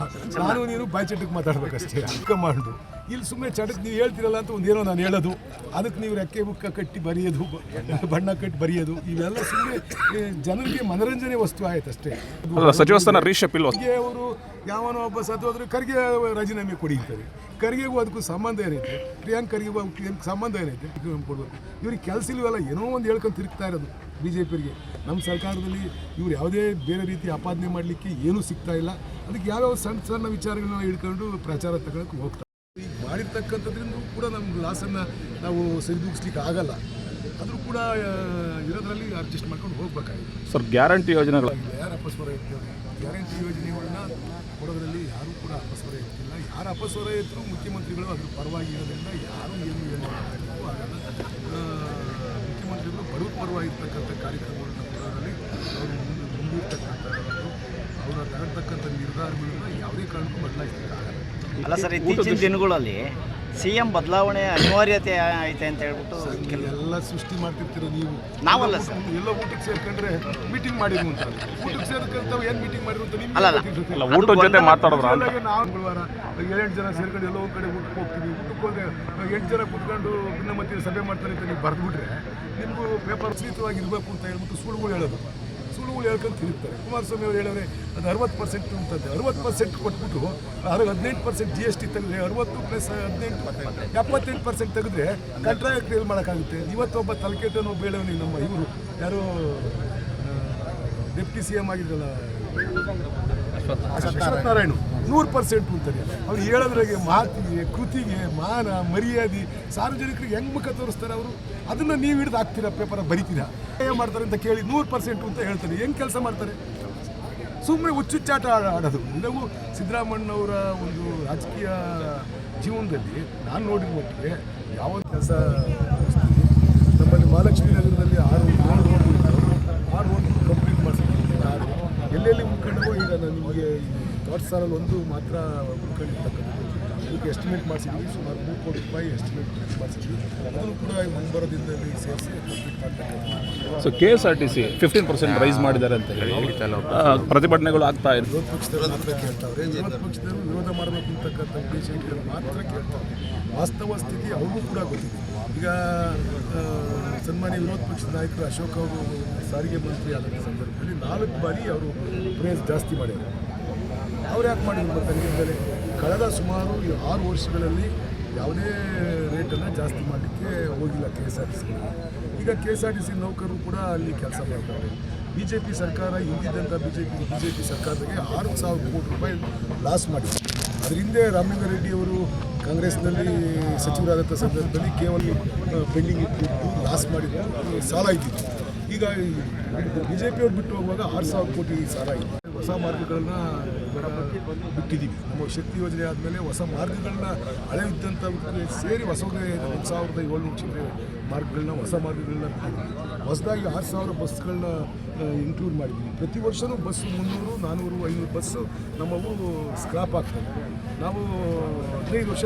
ನಾನು ನೀನು ಬಾಯಿ ಚಟಕ್ಕೆ ಮಾತಾಡ್ಬೇಕಷ್ಟೇ ಕಮಾಂಡು. ಇಲ್ಲಿ ಸುಮ್ಮನೆ ಚಟಕ್ಕೆ ನೀವು ಹೇಳ್ತಿರಲ್ಲ ಅಂತ ಒಂದೇನೋ ನಾನು ಹೇಳೋದು, ಅದಕ್ಕೆ ನೀವು ರೆಕ್ಕೆ ಬುಕ್ಕ ಕಟ್ಟಿ ಬರೆಯೋದು, ಬಣ್ಣ ಕಟ್ಟಿ ಬರೆಯೋದು, ಇವೆಲ್ಲ ಸುಮ್ಮನೆ ಜನರಿಗೆ ಮನರಂಜನೆ ವಸ್ತು ಆಯ್ತು ಅಷ್ಟೇ. ಸಚಿವ ಸ್ಥಾನ ರೀಶಫಲ್ ಅವರು ಯಾವನೋ ಒಬ್ಬ ಸತ್ತೋದ್ರೆ ಖರ್ಗೆ ರಾಜೀನಾಮೆ ಕೊಡಿ ಅಂತಾರೆ. ಖರ್ಗೆಗೂ ಅದಕ್ಕೂ ಸಂಬಂಧ ಏನೈತೆ? ಪ್ರಿಯಾಂಕ್ ಖರ್ಗೆಗೂ ಅದಕ್ಕೆ ಸಂಬಂಧ ಏನೈತೆ? ಕೊಡಬೇಕು. ಇವ್ರಿಗೆ ಕೆಲಸ ಇಲ್ವಲ್ಲ, ಏನೋ ಒಂದು ಹೇಳ್ಕೊಂಡು ತಿರುಗ್ತಾ ಇರೋದು BJPಯವರಿಗೆ. ನಮ್ಮ ಸರ್ಕಾರದಲ್ಲಿ ಇವ್ರು ಯಾವುದೇ ಬೇರೆ ರೀತಿ ಆಪಾದನೆ ಮಾಡಲಿಕ್ಕೆ ಏನೂ ಸಿಗ್ತಾ ಇಲ್ಲ. ಅದಕ್ಕೆ ಯಾವ್ಯಾವ ಸಣ್ಣ ಸಣ್ಣ ವಿಚಾರಗಳನ್ನ ಹಿಡ್ಕೊಂಡು ಪ್ರಚಾರ ತಗೊಳಕ್ಕೆ ಹೋಗ್ತಾರೆ. ಈಗ ಮಾಡಿರ್ತಕ್ಕಂಥದ್ರಿಂದ ಕೂಡ ನಮ್ಮ ಲಾಸನ್ನು ನಾವು ಸರಿದೂಗಿಸ್ಲಿಕ್ಕೆ ಆಗಲ್ಲ. ಆದರೂ ಕೂಡ ಇರೋದ್ರಲ್ಲಿ ಅಡ್ಜಸ್ಟ್ ಮಾಡ್ಕೊಂಡು ಹೋಗ್ಬೇಕಾಗಿದೆ. ಸರ್, ಗ್ಯಾರಂಟಿ ಯೋಜನೆಗಳು ಯಾರು ಅಪಸ್ವರ ಇರ್ತೀವಿ? ಗ್ಯಾರಂಟಿ ಯೋಜನೆಗಳನ್ನ ಕೊಡೋದ್ರಲ್ಲಿ ಯಾರೂ ಕೂಡ ಅಪಸ್ವರ ಇರ್ತಿಲ್ಲ. ಯಾರು ಅಪಸ್ವರ ಇದ್ದರೂ ಮುಖ್ಯಮಂತ್ರಿಗಳು ಅದ್ರ ಪರವಾಗಿ ಇರೋದ್ರಿಂದ ಯಾರೂ ಏನು ಹೇಳೋಕ್ಕೂ ಆಗಲ್ಲ. ಮುಖ್ಯಮಂತ್ರಿಗಳು ಬಡವ್ರ ಪರವಾಗಿರ್ತಕ್ಕಂಥ ಕಾರ್ಯಕ್ರಮಗಳನ್ನ ಕೊಡೋದ್ರಲ್ಲಿ ಅವರು ಮುಂದಿರ್ತಕ್ಕಂಥವರು ಅವರ ತಗೊಳ್ತಕ್ಕಂಥ ನಿರ್ಧಾರಗಳನ್ನ ಯಾವುದೇ ಕಾರಣಕ್ಕೂ ಬದಲಾಯಿಸಲಿಕ್ಕೆ ಆಗಲ್ಲ. ಅಲ್ಲ ಸರ್, ಇತ್ತೀಚಿನ ದಿನಗಳಲ್ಲಿ CM ಬದಲಾವಣೆ ಅನಿವಾರ್ಯತೆ ಐತೆ ಅಂತ ಹೇಳ್ಬಿಟ್ಟು ಎಲ್ಲ ಸೃಷ್ಟಿ ಮಾಡ್ತಿರ್ತೀರ ನೀವು. ನಾವಲ್ಲ ಸರ್, ಎಲ್ಲ ಊಟಕ್ಕೆ ಸೇರ್ಕೊಂಡ್ರೆ ಮೀಟಿಂಗ್ ಮಾಡಿದ್ರು ಅಂತ. ಊಟಕ್ಕೆ ಸೇರ್ಕೊಂಡಾವ್ ಏನು ಮೀಟಿಂಗ್ ಮಾಡಿದ್ರು ಅಂತ ನಿಮ್ಗೆ ಅಲ್ಲ, ಊಟದ ಜೊತೆ ಮಾತಾಡೋದ್ರ ಅಂತ. ನಾವು ಮಂಗಳವಾರ 7 ಜನ ಸೇರ್ಕೊಂಡು ಎಲ್ಲೋ ಒಂದು ಕಡೆ ಊಟಕ್ಕೆ ಹೋಗ್ತೀವಿ. ಊಟಕ್ಕೆ ಹೋದ್ರೆ 8 ಜನ ಕೂತ್ಕೊಂಡು ಭಿನ್ನಮತಿ ಸಭೆ ಮಾಡ್ತಾರೆ ಅಂತ ನೀವು ಬರೆದ್ಬಿಟ್ರೆ ನಿಮಗೂ ಪೇಪರ್ ಸೀತವಾಗಿರಬೇಕು ಅಂತ ಹೇಳ್ಬಿಟ್ಟು ಸುಳ್ಳುಗಳು ಹೇಳೋದು. ಸುಳ್ಳುಗಳು ಹೇಳ್ಕೊಂಡು ತಿರುಗ್ತಾರೆ. ಕುಮಾರಸ್ವಾಮಿ ಅವರು ಹೇಳಿದ್ರೆ ಅದು 60% ಅಂತಂದೆ. 60% ಕೊಟ್ಬಿಟ್ಟು 18% GST ತೆಗೆದ್ರೆ 60 ಪ್ಲಸ್ 18 78% ತೆಗೆದ್ರೆ ಕಾಂಟ್ರಾಕ್ಟ್ ಎಲ್ಲಿ ಮಾಡೋಕ್ಕಾಗುತ್ತೆ? ಇವತ್ತೊಬ್ಬ ತಲಕೆಟನೋ ಬೇಡವನಿ ನಮ್ಮ ಇವರು ಯಾರು ಡೆಪ್ಟಿ CM ಆಗಿದ್ರಲ್ಲ ಅಶ್ವತ್ಥನಾರಾಯಣ 100% ಅಂತಾರೆ. ಅವ್ರು ಹೇಳೋದ್ರಾಗೆ ಮಾತಿಗೆ, ಕೃತಿಗೆ, ಮಾನ ಮರ್ಯಾದೆ, ಸಾರ್ವಜನಿಕರಿಗೆ ಹೆಂಗೆ ಮುಖ ತೋರಿಸ್ತಾರೆ ಅವರು. ಅದನ್ನು ನೀವು ಹಿಡಿದು ಹಾಕ್ತೀರಾ, ಪೇಪರ್ ಬರಿತೀರಾ, ಏನು ಮಾಡ್ತಾರೆ ಅಂತ ಕೇಳಿ 100% ಅಂತ ಹೇಳ್ತಾರೆ. ಹೆಂಗೆ ಕೆಲಸ ಮಾಡ್ತಾರೆ? ಸುಮ್ಮನೆ ಹುಚ್ಚುಚ್ಚಾಟ ಆಡೋದು. ನಾವು ಸಿದ್ದರಾಮಣ್ಣವರ ಒಂದು ರಾಜಕೀಯ ಜೀವನದಲ್ಲಿ ನಾನು ನೋಡಿದ ಮಟ್ಟಿಗೆ ಯಾವ ಕೆಲಸ ನಮ್ಮಲ್ಲಿ ಮಹಾಲಕ್ಷ್ಮೀ ನಗರದಲ್ಲಿ 6 ರೋಡ್ ಕಂಪ್ಲೀಟ್ ಮಾಡಿಸಿದ್ದೀವಿ. ಎಲ್ಲೆಲ್ಲಿ ಮುಖಂಡರು ಈಗ ನಾನು ನಿಮಗೆ ಥಾಟ್ ಸಾಲಲ್ಲಿ ಒಂದು ಮಾತ್ರ ಮುಖಂಡಿರ್ತಕ್ಕಂಥದ್ದು. ಅದಕ್ಕೆ ಎಸ್ಟಿಮೇಟ್ ಮಾಡಿಸಿದ್ವಿ. ಸುಮಾರು 3 ಕೋಟಿ ರೂಪಾಯಿ ಎಸ್ಟಿಮೇಟ್ ಮಾಡಿಸಿದ್ವಿ. ಅದನ್ನು ಕೂಡ ಮುಂಬರೋದಿಂದಲೇ ಸೇರಿಸಿ ಕಂಪ್ಲೀಟ್ ಮಾಡ್ತಕ್ಕಂಥದ್ದು. ಸೊ KSRTC 15% ರೈಸ್ ಮಾಡಿದ್ದಾರೆ ಅಂತ ಹೇಳಿ ಪ್ರತಿಭಟನೆಗಳು ಆಗ್ತಾ ಇದೆ. ವಿರೋಧ ಪಕ್ಷದವರು ಮಾತ್ರ ಕೇಳ್ತಾವ್ರೆ. ವಿರೋಧ ಪಕ್ಷದವರು ವಿರೋಧ ಮಾಡಬೇಕು ಅಂತಕ್ಕಂಥ ಉದ್ದೇಶ ಇಟ್ಟರೆ ಮಾತ್ರ ಕೇಳ್ತಾರೆ. ವಾಸ್ತವ ಸ್ಥಿತಿ ಅವ್ರಿಗೂ ಕೂಡ ಗೊತ್ತಿದೆ. ಈಗ ಸನ್ಮಾನ್ಯ ವಿರೋಧ ಪಕ್ಷದ ನಾಯಕರು ಅಶೋಕ್ ಅವರು ಸಾರಿಗೆ ಮಂತ್ರಿ ಆದ ಸಂದರ್ಭದಲ್ಲಿ 4 ಬಾರಿ ಅವರು ಪ್ರೈಸ್ ಜಾಸ್ತಿ ಮಾಡಿದ್ದಾರೆ. ಅವ್ರು ಯಾಕೆ ಮಾಡಿದ್ರು ಗೊತ್ತಾಗಿದ್ದರೆ ಕಳೆದ ಸುಮಾರು 6 ವರ್ಷಗಳಲ್ಲಿ ಯಾವುದೇ ರೇಟನ್ನು ಜಾಸ್ತಿ ಮಾಡಲಿಕ್ಕೆ ಹೋಗಿಲ್ಲ KSRTC. ಈಗ KSRTC ನೌಕರರು ಕೂಡ ಅಲ್ಲಿ ಕೆಲಸ ಮಾಡ್ತಾರೆ. BJP ಸರ್ಕಾರ ಹಿಂದಿದ್ದಂಥ BJP ಸರ್ಕಾರದಾಗೆ 6,000 ಕೋಟಿ ರೂಪಾಯಿ ಲಾಸ್ ಮಾಡಿದೆ. ಅದ್ರ ಹಿಂದೆ ರಾಮಲಿಂಗ ರೆಡ್ಡಿ ಅವರು ಕಾಂಗ್ರೆಸ್ನಲ್ಲಿ ಸಚಿವರಾದಂಥ ಸಂದರ್ಭದಲ್ಲಿ ಕೇವಲ ಪೆಂಡಿಂಗ್ ಇಟ್ಟಿದ್ದು ಲಾಸ್ ಮಾಡಿದ್ದು ಸಾಲ ಇದ್ದಿತ್ತು. ಈಗ BJP ಅವ್ರು ಬಿಟ್ಟು ಹೋಗುವಾಗ 6,000 ಕೋಟಿ ಸಾಲ ಇದೆ. ಹೊಸ ಮಾರ್ಗಗಳನ್ನ ಬಿಟ್ಟಿದ್ದೀವಿ. ನಮ್ಮ ಶಕ್ತಿ ಯೋಜನೆ ಆದಮೇಲೆ ಹೊಸ ಮಾರ್ಗಗಳನ್ನ ಹಳೆ ಇದ್ದಂಥ ಸೇರಿ ಹೊಸ 1,700 ಚಿಲ್ಲರೆ ಮಾರ್ಗಗಳನ್ನ ಹೊಸ ಮಾರ್ಗಗಳನ್ನ ಬಿಟ್ಟಿದ್ದೀವಿ. ಹೊಸದಾಗಿ 6,000 ಬಸ್ಗಳನ್ನ ಇನ್ಕ್ಲೂಡ್ ಮಾಡಿದ್ದೀವಿ. ಪ್ರತಿ ವರ್ಷವೂ ಬಸ್ಸು 300, 400, 500 ಬಸ್ಸು ನಮ್ಮವು ಸ್ಕ್ರಾಪ್ ಆಗ್ತವೆ. ನಾವು 15 ವರ್ಷ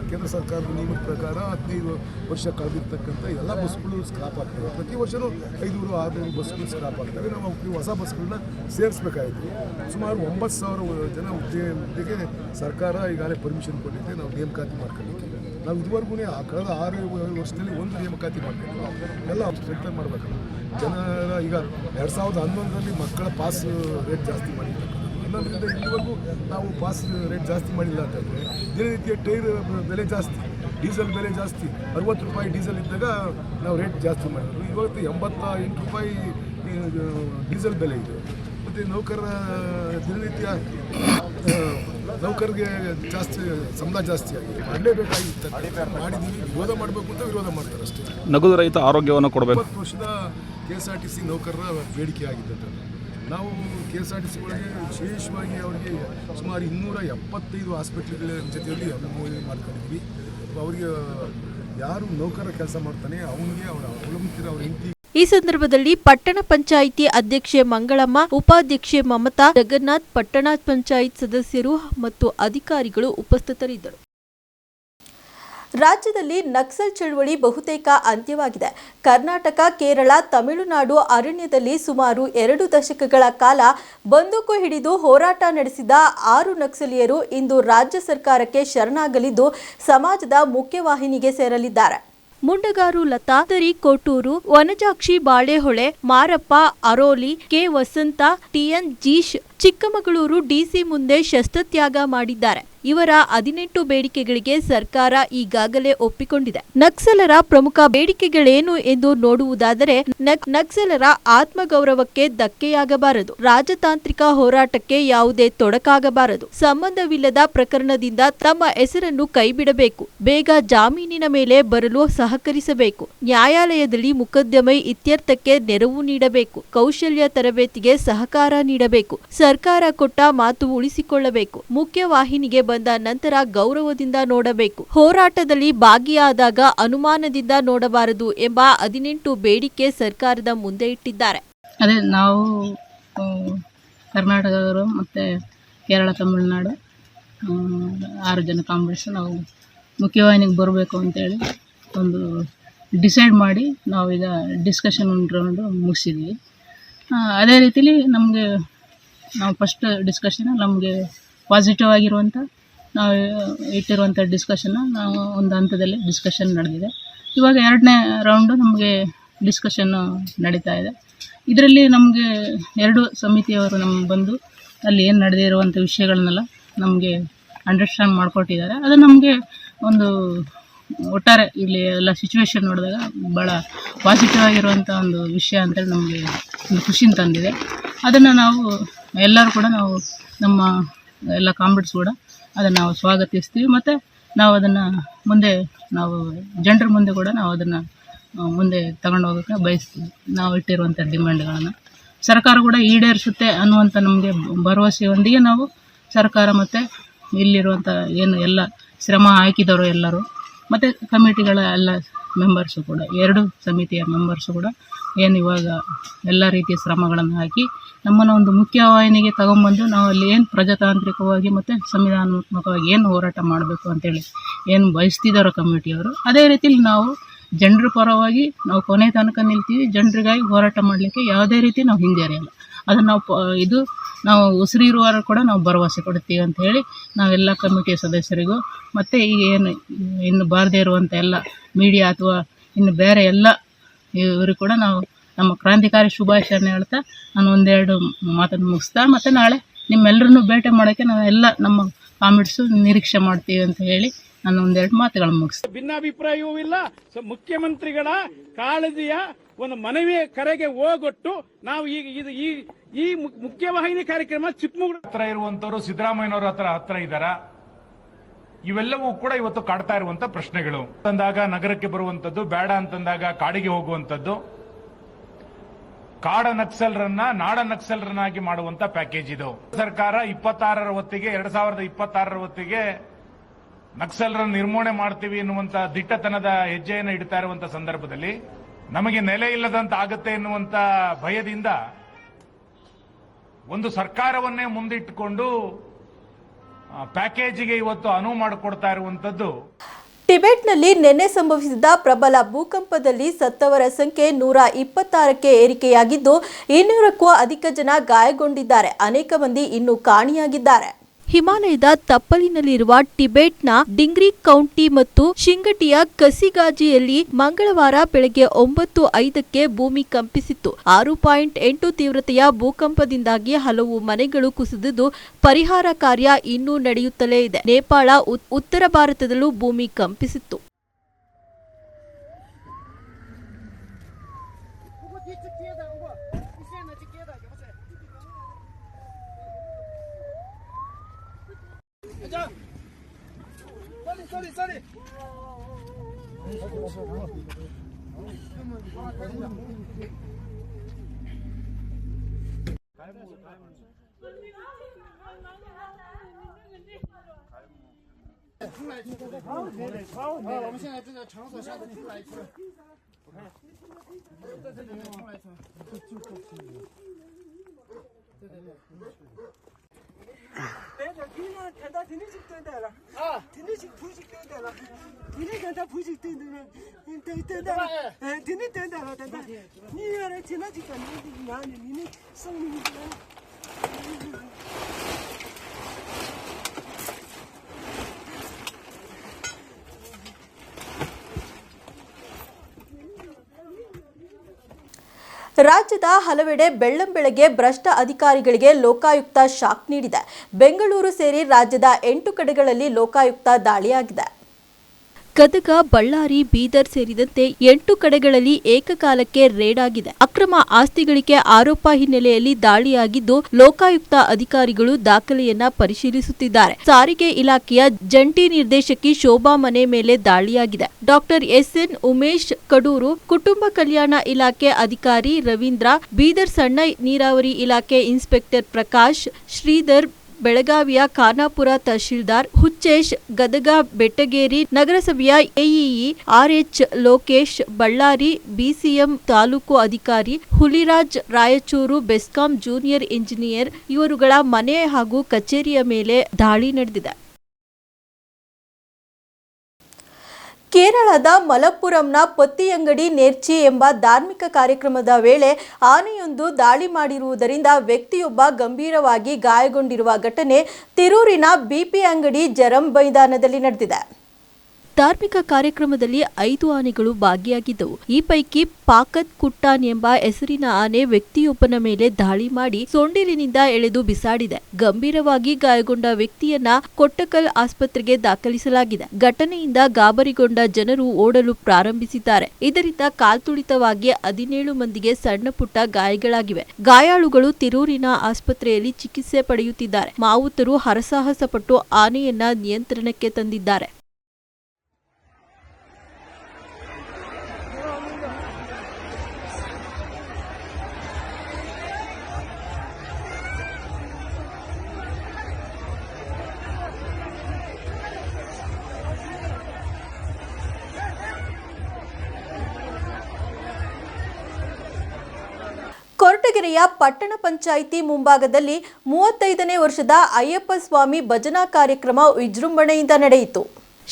ಕೇಂದ್ರ ಸರ್ಕಾರದ ನಿಯಮದ ಪ್ರಕಾರ 15 ವರ್ಷ ಕಳೆದಿರ್ತಕ್ಕಂಥ ಎಲ್ಲ ಬಸ್ಗಳು ಸ್ಕ್ರಾಪ್ ಆಗ್ತವೆ. ಪ್ರತಿ ವರ್ಷವೂ 500, 600 ಬಸ್ಗಳು ಸ್ಕ್ರಾಪ್ ಆಗ್ತವೆ. ನಾವು ಹೊಸ ಬಸ್ಗಳನ್ನ ಸೇರಿಸ್ಬೇಕಾಯಿತು. ಸುಮಾರು 9,000 ಜನ ಹುದ್ದೆಗೆ ಸರ್ಕಾರ ಈಗಾಗಲೇ ಪರ್ಮಿಷನ್ ಕೊಟ್ಟಿದೆ. ನಾವು ನೇಮಕಾತಿ ಮಾಡ್ಕೊಳ್ಳಿಕ್ಕೆ ನಾವು ಇದುವರೆಗೂ ಕಳೆದ 6 ವರ್ಷದಲ್ಲಿ ಒಂದು ನೇಮಕಾತಿ ಮಾಡ್ಕೊಂಡಿದ್ವಿ. ಎಲ್ಲ ಸ್ಟ್ರೆಂಥನ್ ಮಾಡಬೇಕಲ್ಲ. ಜನರ ಈಗ 2011ರಲ್ಲಿ ಮಕ್ಕಳ ಪಾಸ್ ರೇಟ್ ಜಾಸ್ತಿ ಮಾಡಿರ್ತಕ್ಕಂಥದ್ದು. 11ರಿಂದ ಇಲ್ಲಿವರೆಗೂ ನಾವು ಪಾಸ್ ರೇಟ್ ಜಾಸ್ತಿ ಮಾಡಿಲ್ಲ ಅಂತಂದರೆ ದಿನನಿತ್ಯ ಟೈರ್ ಬೆಲೆ ಜಾಸ್ತಿ, ಡೀಸೆಲ್ ಬೆಲೆ ಜಾಸ್ತಿ. 60 ರೂಪಾಯಿ ಡೀಸೆಲ್ ಇದ್ದಾಗ ನಾವು ರೇಟ್ ಜಾಸ್ತಿ ಮಾಡಿದ್ರು. ಇವತ್ತು 88 ರೂಪಾಯಿ ಡೀಸೆಲ್ ಬೆಲೆ ಇದೆ. ಮತ್ತು ನೌಕರರ ದಿನನಿತ್ಯ ನೌಕರಿಗೆ ಜಾಸ್ತಿ ಸಂಬಳ ಜಾಸ್ತಿ ಆಗಿದೆ. ಮಾಡಲೇಬೇಕಾಗಿತ್ತು, ಮಾಡಿದ್ದೀವಿ. ವಿರೋಧ ಮಾಡಬೇಕು ಅಂತ ವಿರೋಧ ಮಾಡ್ತಾರೆ ಅಷ್ಟೇ. ನಗದು ರಹಿತ ಆರೋಗ್ಯವನ್ನು ಕೊಡಬೇಕು. 20 ವರ್ಷದ KSRTC ನೌಕರರ ಬೇಡಿಕೆ ಆಗಿದ್ದಂಥ ನಾವು KSRTC ಒಳಗೆ ವಿಶೇಷವಾಗಿ ಅವರಿಗೆ ಸುಮಾರು 275 ಹಾಸ್ಪಿಟ್ಲ್ಗಳ ಜೊತೆಯಲ್ಲಿ MOU ಮಾಡ್ಕೊಂಡಿದ್ವಿ. ಅವರಿಗೆ ಯಾರು ನೌಕರ ಕೆಲಸ ಮಾಡ್ತಾನೆ ಅವನಿಗೆ ಅವರ ಅವಲಂಬಿತರ ಅವ್ರ ಹೆಂಡತಿ. ಈ ಸಂದರ್ಭದಲ್ಲಿ ಪಟ್ಟಣ ಪಂಚಾಯಿತಿ ಅಧ್ಯಕ್ಷೆ ಮಂಗಳಮ್ಮ, ಉಪಾಧ್ಯಕ್ಷೆ ಮಮತಾ, ಜಗನ್ನಾಥ್, ಪಟ್ಟಣ ಪಂಚಾಯತ್ ಸದಸ್ಯರು ಮತ್ತು ಅಧಿಕಾರಿಗಳು ಉಪಸ್ಥಿತರಿದ್ದರು. ರಾಜ್ಯದಲ್ಲಿ ನಕ್ಸಲ್ ಚಳವಳಿ ಬಹುತೇಕ ಅಂತ್ಯವಾಗಿದೆ. ಕರ್ನಾಟಕ, ಕೇರಳ, ತಮಿಳುನಾಡು ಅರಣ್ಯದಲ್ಲಿ ಸುಮಾರು 2 ದಶಕಗಳ ಕಾಲ ಬಂದೂಕು ಹಿಡಿದು ಹೋರಾಟ ನಡೆಸಿದ 6 ನಕ್ಸಲೀಯರು ಇಂದು ರಾಜ್ಯ ಸರ್ಕಾರಕ್ಕೆ ಶರಣಾಗಲಿದ್ದು ಸಮಾಜದ ಮುಖ್ಯವಾಹಿನಿಗೆ ಸೇರಲಿದ್ದಾರೆ. ಮುಂಡಗಾರು ಲತಾ, ಕೋಟೂರು, ವನಜಾಕ್ಷಿ ಬಾಳೆಹೊಳೆ, ಮಾರಪ್ಪ ಅರೋಲಿ, ಕೆ ವಸಂತ, ಟಿಎನ್ ಜೀಶ್ ಚಿಕ್ಕಮಗಳೂರು ಡಿಸಿ ಮುಂದೆ ಶಸ್ತ್ರತ್ಯಾಗ ಮಾಡಿದ್ದಾರೆ. ಇವರ 18 ಬೇಡಿಕೆಗಳಿಗೆ ಸರ್ಕಾರ ಈಗಾಗಲೇ ಒಪ್ಪಿಕೊಂಡಿದೆ. ನಕ್ಸಲರ ಪ್ರಮುಖ ಬೇಡಿಕೆಗಳೇನು ಎಂದು ನೋಡುವುದಾದರೆ, ನಕ್ಸಲರ ಆತ್ಮಗೌರವಕ್ಕೆ ಧಕ್ಕೆಯಾಗಬಾರದು, ರಾಜತಾಂತ್ರಿಕ ಹೋರಾಟಕ್ಕೆ ಯಾವುದೇ ತೊಡಕಾಗಬಾರದು, ಸಂಬಂಧವಿಲ್ಲದ ಪ್ರಕರಣದಿಂದ ತಮ್ಮ ಹೆಸರನ್ನು ಕೈಬಿಡಬೇಕು, ಬೇಗ ಜಾಮೀನಿನ ಮೇಲೆ ಬರಲು ಸಹಕರಿಸಬೇಕು, ನ್ಯಾಯಾಲಯದಲ್ಲಿ ಮೊಕದ್ದಮೆ ಇತ್ಯರ್ಥಕ್ಕೆ ನೆರವು ನೀಡಬೇಕು, ಕೌಶಲ್ಯ ತರಬೇತಿಗೆ ಸಹಕಾರ ನೀಡಬೇಕು, ಸರ್ಕಾರ ಕೊಟ್ಟ ಮಾತು ಉಳಿಸಿಕೊಳ್ಳಬೇಕು, ಮುಖ್ಯವಾಹಿನಿಗೆ ಬಂದ ನಂತರ ಗೌರವದಿಂದ ನೋಡಬೇಕು, ಹೋರಾಟದಲ್ಲಿ ಭಾಗಿಯಾದಾಗ ಅನುಮಾನದಿಂದ ನೋಡಬಾರದು ಎಂಬ 18 ಬೇಡಿಕೆ ಸರ್ಕಾರದ ಮುಂದೆ ಇಟ್ಟಿದ್ದಾರೆ. ಅದೇ ನಾವು ಕರ್ನಾಟಕದವರು ಮತ್ತು ಕೇರಳ, ತಮಿಳುನಾಡು 6 ಜನ ಕಾಂಗ್ರೆಸ್ ನಾವು ಮುಖ್ಯವಾಹಿನಿಗೆ ಬರಬೇಕು ಅಂತೇಳಿ ಒಂದು ಡಿಸೈಡ್ ಮಾಡಿ ನಾವೀಗ ಡಿಸ್ಕಷನ್ ರೌಂಡು ಮುಗಿಸಿದ್ವಿ. ಅದೇ ರೀತಿಲಿ ನಮಗೆ ನಾವು ಫಸ್ಟ್ ಡಿಸ್ಕಷನ್ ನಮಗೆ ಪಾಸಿಟಿವ್ ಆಗಿರುವಂಥ ನಾವು ಇಟ್ಟಿರುವಂಥ ಡಿಸ್ಕಷನ್ನ ನಾವು ಒಂದು ಹಂತದಲ್ಲಿ ಡಿಸ್ಕಷನ್ ನಡೆದಿದೆ. ಇವಾಗ 2ನೇ ರೌಂಡು ನಮಗೆ ಡಿಸ್ಕಷನ್ನು ನಡೀತಾ ಇದೆ. ಇದರಲ್ಲಿ ನಮಗೆ 2 ಸಮಿತಿಯವರು ನಮ್ಗೆ ಬಂದು ಅಲ್ಲಿ ಏನು ನಡೆದಿರುವಂಥ ವಿಷಯಗಳನ್ನೆಲ್ಲ ನಮಗೆ ಅಂಡರ್ಸ್ಟ್ಯಾಂಡ್ ಮಾಡಿಕೊಟ್ಟಿದ್ದಾರೆ. ಅದು ನಮಗೆ ಒಂದು ಒಟ್ಟಾರೆ ಇಲ್ಲಿ ಎಲ್ಲ ಸಿಚುವೇಶನ್ ನೋಡಿದಾಗ ಭಾಳ ಪಾಸಿಟಿವ್ ಆಗಿರುವಂಥ ಒಂದು ವಿಷಯ ಅಂತೇಳಿ ನಮಗೆ ಒಂದು ಖುಷಿನ ತಂದಿದೆ. ಅದನ್ನು ನಾವು ಎಲ್ಲರೂ ಕೂಡ ನಾವು ನಮ್ಮ ಎಲ್ಲ ಕಾಮ್ರೇಡ್ಸ್ ಕೂಡ ಅದನ್ನು ನಾವು ಸ್ವಾಗತಿಸ್ತೀವಿ ಮತ್ತು ನಾವು ಅದನ್ನು ಮುಂದೆ ನಾವು ಜನರ ಮುಂದೆ ಕೂಡ ನಾವು ಅದನ್ನು ಮುಂದೆ ತಗೊಂಡು ಹೋಗೋಕ್ಕೆ ಬಯಸ್ತೀವಿ. ನಾವು ಇಟ್ಟಿರುವಂಥ ಡಿಮ್ಯಾಂಡ್ಗಳನ್ನು ಸರ್ಕಾರ ಕೂಡ ಈಡೇರಿಸುತ್ತೆ ಅನ್ನುವಂಥ ನಮಗೆ ಭರವಸೆಯೊಂದಿಗೆ ನಾವು ಸರ್ಕಾರ ಮತ್ತು ಇಲ್ಲಿರುವಂಥ ಏನು ಎಲ್ಲ ಶ್ರಮ ಹಾಕಿದವರು ಎಲ್ಲರೂ ಮತ್ತು ಕಮಿಟಿಗಳ ಎಲ್ಲ ಮೆಂಬರ್ಸು ಕೂಡ 2 ಸಮಿತಿಯ ಮೆಂಬರ್ಸು ಕೂಡ ಏನು ಇವಾಗ ಎಲ್ಲ ರೀತಿಯ ಶ್ರಮಗಳನ್ನು ಹಾಕಿ ನಮ್ಮನ್ನು ಒಂದು ಮುಖ್ಯವಾಹಿನಿಗೆ ತಗೊಂಬಂದು ನಾವು ಅಲ್ಲಿ ಏನು ಪ್ರಜಾತಾಂತ್ರಿಕವಾಗಿ ಮತ್ತು ಸಂವಿಧಾನಾತ್ಮಕವಾಗಿ ಏನು ಹೋರಾಟ ಮಾಡಬೇಕು ಅಂತೇಳಿ ಏನು ಬಯಸ್ತಿದ್ದಾರೋ ಕಮಿಟಿಯವರು, ಅದೇ ರೀತಿಯಲ್ಲಿ ನಾವು ಜನರ ಪರವಾಗಿ ನಾವು ಕೊನೆ ತನಕ ನಿಲ್ತೀವಿ. ಜನರಿಗಾಗಿ ಹೋರಾಟ ಮಾಡಲಿಕ್ಕೆ ಯಾವುದೇ ರೀತಿ ನಾವು ಹಿಂಜರಿಯಲ್ಲ. ಅದನ್ನು ನಾವು ನಾವು ಉಸಿರಿರುವವರು ಕೂಡ ನಾವು ಭರವಸೆ ಕೊಡ್ತೀವಿ ಅಂತ ಹೇಳಿ ನಾವೆಲ್ಲ ಕಮಿಟಿಯ ಸದಸ್ಯರಿಗೂ ಮತ್ತು ಈಗ ಏನು ಇನ್ನು ಬಾರದೇ ಇರುವಂಥ ಎಲ್ಲ ಮೀಡಿಯಾ ಅಥವಾ ಇನ್ನು ಬೇರೆ ಎಲ್ಲ ಇವರು ಕೂಡ ನಾವು ನಮ್ಮ ಕ್ರಾಂತಿಕಾರಿ ಶುಭಾಶಯನ ಹೇಳ್ತಾ ನಾನು 1-2 ಮಾತನ್ನು ಮುಗಿಸ್ತಾ ಮತ್ತು ನಾಳೆ ನಿಮ್ಮೆಲ್ಲರನ್ನೂ ಭೇಟಿ ಮಾಡೋಕ್ಕೆ ನಾವೆಲ್ಲ ನಮ್ಮ ಕಾಮಿಡ್ಸು ನಿರೀಕ್ಷೆ ಮಾಡ್ತೀವಿ ಅಂತ ಹೇಳಿ ನಾನು 1-2 ಮಾತುಗಳನ್ನು ಮುಗಿಸ್ತೀನಿ. ಭಿನ್ನಾಭಿಪ್ರಾಯವೂ ಇಲ್ಲ. ಮುಖ್ಯಮಂತ್ರಿಗಳ ಕಾಳಜಿಯ ಒಂದು ಮನವಿಯ ಕರೆಗೆ ಹೋಗೊಟ್ಟು ನಾವು ಈಗ ಈ ಮುಖ್ಯವಾಹಿನಿ ಕಾರ್ಯಕ್ರಮ ಚಿಕ್ಕಮಗಳೂರು ಹತ್ರ ಇರುವಂತವರು ಸಿದ್ದರಾಮಯ್ಯನವರ ಹತ್ರ ಇದ್ದಾರ. ಇವೆಲ್ಲವೂ ಕೂಡ ಇವತ್ತು ಕಾಡ್ತಾ ಇರುವಂತ ಪ್ರಶ್ನೆಗಳು. ಅಂತಂದಾಗ ನಗರಕ್ಕೆ ಬರುವಂತದ್ದು, ಬೇಡ ಅಂತಂದಾಗ ಕಾಡಿಗೆ ಹೋಗುವಂತದ್ದು, ಕಾಡ ನಕ್ಸಲರನ್ನ ನಾಡ ನಕ್ಸಲರನ್ನಾಗಿ ಮಾಡುವಂತ ಪ್ಯಾಕೇಜ್ ಇದು. ಸರ್ಕಾರ 2026 ಹೊತ್ತಿಗೆ ನಕ್ಸಲರನ್ನು ನಿರ್ಮೂಲನೆ ಮಾಡ್ತೀವಿ ಎನ್ನುವಂತ ದಿಟ್ಟತನದ ಹೆಜ್ಜೆಯನ್ನು ಇಡ್ತಾ ಇರುವಂತ ಸಂದರ್ಭದಲ್ಲಿ ನಮಗೆ ನೆಲೆ ಇಲ್ಲದಂತ ಆಗುತ್ತೆ ಎನ್ನುವಂತ ಭಯದಿಂದ ಒಂದು ಸರ್ಕಾರವನ್ನೇ ಮುಂದಿಟ್ಟುಕೊಂಡು ಪ್ಯಾಕೇಜಿಗೆ ಇವತ್ತು ಅನುವು ಮಾಡಿಕೊಡ್ತಾ ಇರುವಂತದ್ದು. ಟಿಬೆಟ್ನಲ್ಲಿ ನಿನ್ನೆ ಸಂಭವಿಸಿದ ಪ್ರಬಲ ಭೂಕಂಪದಲ್ಲಿ ಸತ್ತವರ ಸಂಖ್ಯೆ 126ಕ್ಕೆ ಏರಿಕೆಯಾಗಿದ್ದು 200ಕ್ಕೂ ಅಧಿಕ ಜನ ಗಾಯಗೊಂಡಿದ್ದಾರೆ. ಅನೇಕ ಮಂದಿ ಇನ್ನೂ ಕಾಣೆಯಾಗಿದ್ದಾರೆ. ಹಿಮಾಲಯದ ತಪ್ಪಲಿನಲ್ಲಿರುವ ಟಿಬೆಟ್ನ ಡಿಂಗ್ರಿ ಕೌಂಟಿ ಮತ್ತು ಶಿಂಗಟಿಯ ಕಸಿಗಾಜಿಯಲ್ಲಿ ಮಂಗಳವಾರ ಬೆಳಗ್ಗೆ 9:05ಕ್ಕೆ ಭೂಮಿ ಕಂಪಿಸಿತ್ತು. 6.8 ತೀವ್ರತೆಯ ಭೂಕಂಪದಿಂದಾಗಿ ಹಲವು ಮನೆಗಳು ಕುಸಿದಿದ್ದು ಪರಿಹಾರ ಕಾರ್ಯ ಇನ್ನೂ ನಡೆಯುತ್ತಲೇ ಇದೆ. ನೇಪಾಳ, ಉತ್ತರ ಭಾರತದಲ್ಲೂ ಭೂಮಿ ಕಂಪಿಸಿತ್ತು. 아, ರಾಜ್ಯದ ಹಲವೆಡೆ ಬೆಳ್ಳಂಬೆಳಗ್ಗೆ ಭ್ರಷ್ಟ ಅಧಿಕಾರಿಗಳಿಗೆ ಲೋಕಾಯುಕ್ತ ಶಾಕ್ ನೀಡಿದೆ. ಬೆಂಗಳೂರು ಸೇರಿ ರಾಜ್ಯದ 8 ಕಡೆಗಳಲ್ಲಿ ಲೋಕಾಯುಕ್ತ ದಾಳಿಯಾಗಿದೆ. ಗದಗ, ಬಳ್ಳಾರಿ, ಬೀದರ್ ಸೇರಿದಂತೆ 8 ಕಡೆಗಳಲ್ಲಿ ಏಕಕಾಲಕ್ಕೆ ರೇಡ್ ಆಗಿದೆ. ಅಕ್ರಮ ಆಸ್ತಿ ಗಳಿಕೆ ಆರೋಪ ಹಿನ್ನೆಲೆಯಲ್ಲಿ ದಾಳಿಯಾಗಿದ್ದು, ಲೋಕಾಯುಕ್ತ ಅಧಿಕಾರಿಗಳು ದಾಖಲೆಯನ್ನ ಪರಿಶೀಲಿಸುತ್ತಿದ್ದಾರೆ. ಸಾರಿಗೆ ಇಲಾಖೆಯ ಜಂಟಿ ನಿರ್ದೇಶಕಿ ಶೋಭಾ ಮನೆ ಮೇಲೆ ದಾಳಿಯಾಗಿದೆ. ಡಾಕ್ಟರ್ ಎಸ್ಎನ್ ಉಮೇಶ್ ಕಡೂರು, ಕುಟುಂಬ ಕಲ್ಯಾಣ ಇಲಾಖೆ ಅಧಿಕಾರಿ ರವೀಂದ್ರ, ಬೀದರ್ ಸಣ್ಣ ನೀರಾವರಿ ಇಲಾಖೆ ಇನ್ಸ್ಪೆಕ್ಟರ್ ಪ್ರಕಾಶ್, ಶ್ರೀಧರ್, ಬೆಳಗಾವಿಯ ಖಾನಾಪುರ ತಹಶೀಲ್ದಾರ್ ಹುಚ್ಚೇಶ್, ಗದಗ ಬೆಟ್ಟಗೇರಿ ನಗರಸಭೆಯ AEE RH Lokesh, Ballari BCM taluk ಅಧಿಕಾರಿ ಹುಲಿರಾಜ್, ರಾಯಚೂರು ಬೆಸ್ಕಾಂ ಜೂನಿಯರ್ ಇಂಜಿನಿಯರ್ ಇವರುಗಳ ಮನೆ ಹಾಗೂ ಕಚೇರಿಯ ಮೇಲೆ ದಾಳಿ ನಡೆದಿದೆ. ಕೇರಳದ ಮಲಪ್ಪುರಂನ ಪೊತ್ತಿಯಂಗಡಿ ನೇರ್ಚಿ ಎಂಬ ಧಾರ್ಮಿಕ ಕಾರ್ಯಕ್ರಮದ ವೇಳೆ ಆನೆಯೊಂದು ದಾಳಿ ಮಾಡಿರುವುದರಿಂದ ವ್ಯಕ್ತಿಯೊಬ್ಬ ಗಂಭೀರವಾಗಿ ಗಾಯಗೊಂಡಿರುವ ಘಟನೆ ತಿರೂರಿನ ಬಿಪಿ ಅಂಗಡಿ ಜರಂ ಮೈದಾನದಲ್ಲಿ ನಡೆದಿದೆ. ಧಾರ್ಮಿಕ ಕಾರ್ಯಕ್ರಮದಲ್ಲಿ 5 ಆನೆಗಳು ಭಾಗಿಯಾಗಿದ್ದವು. ಈ ಪೈಕಿ ಪಾಕತ್ ಕುಟ್ಟಾನ್ ಎಂಬ ಹೆಸರಿನ ಆನೆ ವ್ಯಕ್ತಿಯೊಬ್ಬನ ಮೇಲೆ ದಾಳಿ ಮಾಡಿ ಸೊಂಡಿಲಿನಿಂದ ಎಳೆದು ಬಿಸಾಡಿದೆ. ಗಂಭೀರವಾಗಿ ಗಾಯಗೊಂಡ ವ್ಯಕ್ತಿಯನ್ನ ಕೊಟ್ಟಕಲ್ ಆಸ್ಪತ್ರೆಗೆ ದಾಖಲಿಸಲಾಗಿದೆ. ಘಟನೆಯಿಂದ ಗಾಬರಿಗೊಂಡ ಜನರು ಓಡಲು ಪ್ರಾರಂಭಿಸಿದ್ದಾರೆ. ಇದರಿಂದ ಕಾಲ್ತುಳಿತವಾಗಿ 17 ಮಂದಿಗೆ ಸಣ್ಣ ಪುಟ್ಟ ಗಾಯಗಳಾಗಿವೆ. ಗಾಯಾಳುಗಳು ತಿರೂರಿನ ಆಸ್ಪತ್ರೆಯಲ್ಲಿ ಚಿಕಿತ್ಸೆ ಪಡೆಯುತ್ತಿದ್ದಾರೆ. ಮಾವುತರು ಹರಸಾಹಸ ಪಟ್ಟು ಆನೆಯನ್ನ ನಿಯಂತ್ರಣಕ್ಕೆ ತಂದಿದ್ದಾರೆ. ಕೊರಟಗೆರೆಯ ಪಟ್ಟಣ ಪಂಚಾಯಿತಿ ಮುಂಭಾಗದಲ್ಲಿ 35ನೇ ವರ್ಷದ ಅಯ್ಯಪ್ಪ ಸ್ವಾಮಿ ಭಜನಾ ಕಾರ್ಯಕ್ರಮ ವಿಜೃಂಭಣೆಯಿಂದ ನಡೆಯಿತು.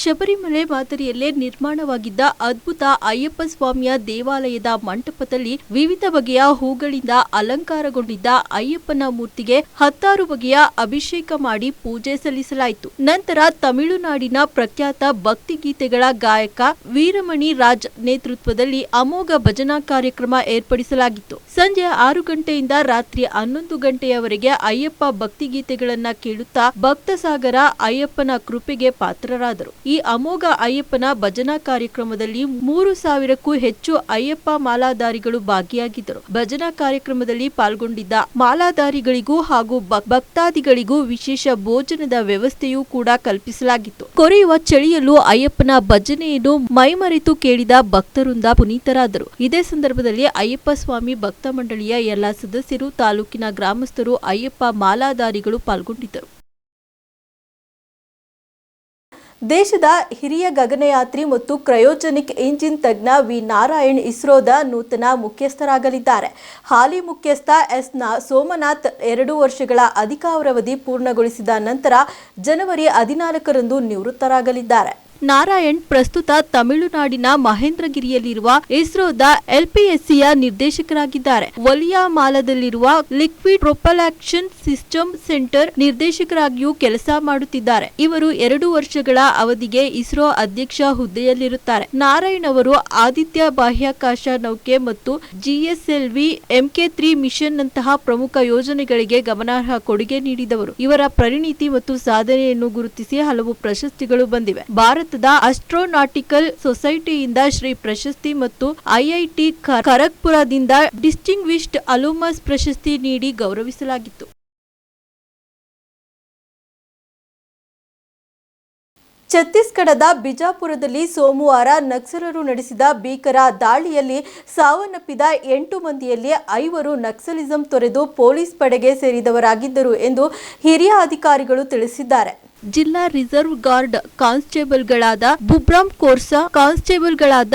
ಶಬರಿಮಲೆ ಮಾದರಿಯಲ್ಲೇ ನಿರ್ಮಾಣವಾಗಿದ್ದ ಅದ್ಭುತ ಅಯ್ಯಪ್ಪ ಸ್ವಾಮಿಯ ದೇವಾಲಯದ ಮಂಟಪದಲ್ಲಿ ವಿವಿಧ ಬಗೆಯ ಹೂಗಳಿಂದ ಅಲಂಕಾರಗೊಂಡಿದ್ದ ಅಯ್ಯಪ್ಪನ ಮೂರ್ತಿಗೆ 16 ಬಗೆಯ ಅಭಿಷೇಕ ಮಾಡಿ ಪೂಜೆ ಸಲ್ಲಿಸಲಾಯಿತು. ನಂತರ ತಮಿಳುನಾಡಿನ ಪ್ರಖ್ಯಾತ ಭಕ್ತಿಗೀತೆಗಳ ಗಾಯಕ ವೀರಮಣಿ ರಾಜ್ ನೇತೃತ್ವದಲ್ಲಿ ಅಮೋಘ ಭಜನಾ ಕಾರ್ಯಕ್ರಮ ಏರ್ಪಡಿಸಲಾಗಿತ್ತು. ಸಂಜೆ 6 ಗಂಟೆಯಿಂದ ರಾತ್ರಿ 11 ಗಂಟೆಯವರೆಗೆ ಅಯ್ಯಪ್ಪ ಭಕ್ತಿಗೀತೆಗಳನ್ನ ಕೇಳುತ್ತಾ ಭಕ್ತಸಾಗರ ಅಯ್ಯಪ್ಪನ ಕೃಪೆಗೆ ಪಾತ್ರರಾದರು. ಈ ಅಮೋಘ ಅಯ್ಯಪ್ಪನ ಭಜನಾ ಕಾರ್ಯಕ್ರಮದಲ್ಲಿ 3,000ಕ್ಕೂ ಹೆಚ್ಚು ಅಯ್ಯಪ್ಪ ಮಾಲಾಧಾರಿಗಳು ಭಾಗಿಯಾಗಿದ್ದರು. ಭಜನಾ ಕಾರ್ಯಕ್ರಮದಲ್ಲಿ ಪಾಲ್ಗೊಂಡಿದ್ದ ಮಾಲಾಧಾರಿಗಳಿಗೂ ಹಾಗೂ ಭಕ್ತಾದಿಗಳಿಗೂ ವಿಶೇಷ ಭೋಜನದ ವ್ಯವಸ್ಥೆಯೂ ಕೂಡ ಕಲ್ಪಿಸಲಾಗಿತ್ತು. ಕೊರೆಯುವ ಚಳಿಯಲ್ಲೂ ಅಯ್ಯಪ್ಪನ ಭಜನೆಯನ್ನು ಮೈಮರೆತು ಕೇಳಿದ ಭಕ್ತರಿಂದ ಪುನೀತರಾದರು. ಇದೇ ಸಂದರ್ಭದಲ್ಲಿ ಅಯ್ಯಪ್ಪ ಸ್ವಾಮಿ ಭಕ್ತ ಮಂಡಳಿಯ ಎಲ್ಲ ಸದಸ್ಯರು, ತಾಲೂಕಿನ ಗ್ರಾಮಸ್ಥರು, ಅಯ್ಯಪ್ಪ ಮಾಲಾಧಾರಿಗಳು ಪಾಲ್ಗೊಂಡಿದ್ದರು. ದೇಶದ ಹಿರಿಯ ಗಗನಯಾತ್ರಿ ಮತ್ತು ಕ್ರಯೋಜೆನಿಕ್ ಇಂಜಿನ್ ತಜ್ಞ ವಿ ನಾರಾಯಣ್ ಇಸ್ರೋದ ನೂತನ ಮುಖ್ಯಸ್ಥರಾಗಲಿದ್ದಾರೆ. ಹಾಲಿ ಮುಖ್ಯಸ್ಥ ಎಸ್ ಸೋಮನಾಥ್ 2 ವರ್ಷಗಳ ಅಧಿಕಾರಾವಧಿ ಪೂರ್ಣಗೊಳಿಸಿದ ನಂತರ ಜನವರಿ 14ರಂದು ನಿವೃತ್ತರಾಗಲಿದ್ದಾರೆ. ನಾರಾಯಣ್ ಪ್ರಸ್ತುತ ತಮಿಳುನಾಡಿನ ಮಹೇಂದ್ರಗಿರಿಯಲ್ಲಿರುವ ಇಸ್ರೋದ ಎಲ್ಪಿಎಸ್ಸಿಯ ನಿರ್ದೇಶಕರಾಗಿದ್ದಾರೆ. ಒಲಿಯಾಮಾಲದಲ್ಲಿರುವ ಲಿಕ್ವಿಡ್ ಪ್ರೊಪಲ್ಷನ್ ಸಿಸ್ಟಮ್ ಸೆಂಟರ್ ನಿರ್ದೇಶಕರಾಗಿಯೂ ಕೆಲಸ ಮಾಡುತ್ತಿದ್ದಾರೆ. ಇವರು 2 ವರ್ಷಗಳ ಅವಧಿಗೆ ಇಸ್ರೋ ಅಧ್ಯಕ್ಷ ಹುದ್ದೆಯಲ್ಲಿರುತ್ತಾರೆ. ನಾರಾಯಣ್ ಅವರು ಆದಿತ್ಯ ಬಾಹ್ಯಾಕಾಶ ನೌಕೆ ಮತ್ತು ಜಿಎಸ್ಎಲ್ವಿ MK3 ಮಿಷನ್ ನಂತಹ ಪ್ರಮುಖ ಯೋಜನೆಗಳಿಗೆ ಗಮನಾರ್ಹ ಕೊಡುಗೆ ನೀಡಿದವರು. ಇವರ ಪರಿಣಿತಿ ಮತ್ತು ಸಾಧನೆಯನ್ನು ಗುರುತಿಸಿ ಹಲವು ಪ್ರಶಸ್ತಿಗಳು ಬಂದಿವೆ. ಭಾರತದ ಆಸ್ಟ್ರೋನಾಟಿಕಲ್ ಸೊಸೈಟಿಯಿಂದ ಶ್ರೀ ಪ್ರಶಸ್ತಿ ಮತ್ತು ಐಐಟಿ ಖರಗ್ಪುರದಿಂದ ಡಿಸ್ಟಿಂಗ್ವಿಶ್ಡ್ ಅಲುಮಸ್ ಪ್ರಶಸ್ತಿ ನೀಡಿ ಗೌರವಿಸಲಾಗಿತ್ತು. ಛತ್ತೀಸ್ಗಢದ ಬಿಜಾಪುರದಲ್ಲಿ ಸೋಮವಾರ ನಕ್ಸಲರು ನಡೆಸಿದ ಭೀಕರ ದಾಳಿಯಲ್ಲಿ ಸಾವನ್ನಪ್ಪಿದ 8 ಮಂದಿಯಲ್ಲಿ 5 ನಕ್ಸಲಿಸಂ ತೊರೆದು ಪೊಲೀಸ್ ಪಡೆಗೆ ಸೇರಿದವರಾಗಿದ್ದರು ಎಂದು ಹಿರಿಯ ಅಧಿಕಾರಿಗಳು ತಿಳಿಸಿದ್ದಾರೆ. ಜಿಲ್ಲಾ ರಿಸರ್ವ್ ಗಾರ್ಡ್ ಕಾನ್ಸ್ಟೇಬಲ್ಗಳಾದ ಬುಬ್ರಾಮ್ ಕೋರ್ಸಾ, ಕಾನ್ಸ್ಟೇಬಲ್ಗಳಾದ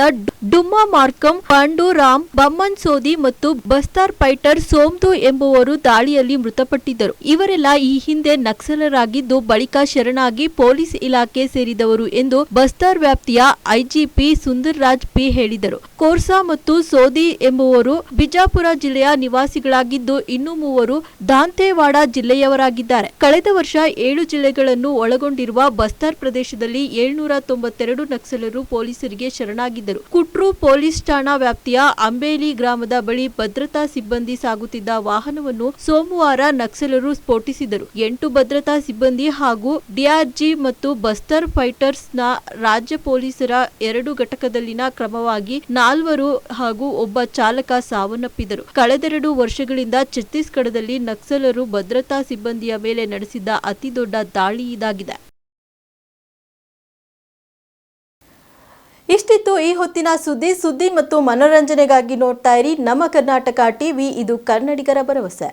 ಡುಮ್ಮಾ ಮಾರ್ಕಂ, ಪಾಂಡು ರಾಮ್, ಬಮ್ಮನ್ ಸೋದಿ ಮತ್ತು ಬಸ್ತಾರ್ ಫೈಟರ್ ಸೋಮ್ದು ಎಂಬುವರು ದಾಳಿಯಲ್ಲಿ ಮೃತಪಟ್ಟಿದ್ದರು. ಇವರೆಲ್ಲ ಈ ಹಿಂದೆ ನಕ್ಸಲರಾಗಿದ್ದು ಬಳಿಕ ಶರಣಾಗಿ ಪೊಲೀಸ್ ಇಲಾಖೆ ಸೇರಿದವರು ಎಂದು ಬಸ್ತಾರ್ ವ್ಯಾಪ್ತಿಯ ಐಜಿಪಿ ಸುಂದರ್ ರಾಜ್ ಪಿ ಹೇಳಿದರು. ಕೋರ್ಸಾ ಮತ್ತು ಸೋದಿ ಎಂಬುವರು ಬಿಜಾಪುರ ಜಿಲ್ಲೆಯ ನಿವಾಸಿಗಳಾಗಿದ್ದು ಇನ್ನು 3 ದಾಂತೇವಾಡ ಜಿಲ್ಲೆಯವರಾಗಿದ್ದಾರೆ. ಕಳೆದ ವರ್ಷ 7 ಜಿಲ್ಲೆಗಳನ್ನು ಒಳಗೊಂಡಿರುವ ಬಸ್ತಾರ್ ಪ್ರದೇಶದಲ್ಲಿ 792 ನಕ್ಸಲರು ಪೊಲೀಸರಿಗೆ ಶರಣಾಗಿದ್ದರು. ಕುಟ್ರು ಪೊಲೀಸ್ ಠಾಣಾ ವ್ಯಾಪ್ತಿಯ ಅಂಬೇಲಿ ಗ್ರಾಮದ ಬಳಿ ಭದ್ರತಾ ಸಿಬ್ಬಂದಿ ಸಾಗುತ್ತಿದ್ದ ವಾಹನವನ್ನು ಸೋಮವಾರ ನಕ್ಸಲರು ಸ್ಫೋಟಿಸಿದರು. 8 ಭದ್ರತಾ ಸಿಬ್ಬಂದಿ ಹಾಗೂ ಡಿಆರ್ಜಿ ಮತ್ತು ಬಸ್ತಾರ್ ಫೈಟರ್ಸ್ನ ರಾಜ್ಯ ಪೊಲೀಸರ 2 ಘಟಕದಲ್ಲಿನ ಕ್ರಮವಾಗಿ 4 ಹಾಗೂ ಒಬ್ಬ ಚಾಲಕ ಸಾವನ್ನಪ್ಪಿದರು. ಕಳೆದ 2 ವರ್ಷಗಳಿಂದ ಛತ್ತೀಸ್ಗಢದಲ್ಲಿ ನಕ್ಸಲರು ಭದ್ರತಾ ಸಿಬ್ಬಂದಿಯ ಮೇಲೆ ನಡೆಸಿದ್ದ ಅತಿದೊಡ್ಡ ದಾಳಿ ಇದಾಗಿದೆ. ಇಷ್ಟಿತ್ತು ಈ ಹೊತ್ತಿನ ಸುದ್ದಿ ಮತ್ತು ಮನೋರಂಜನೆಗಾಗಿ ನೋಡ್ತಾ ಇರಿ ನಮ್ಮ ಕರ್ನಾಟಕ ಟಿವಿ. ಇದು ಕನ್ನಡಿಗರ ಭರವಸೆ.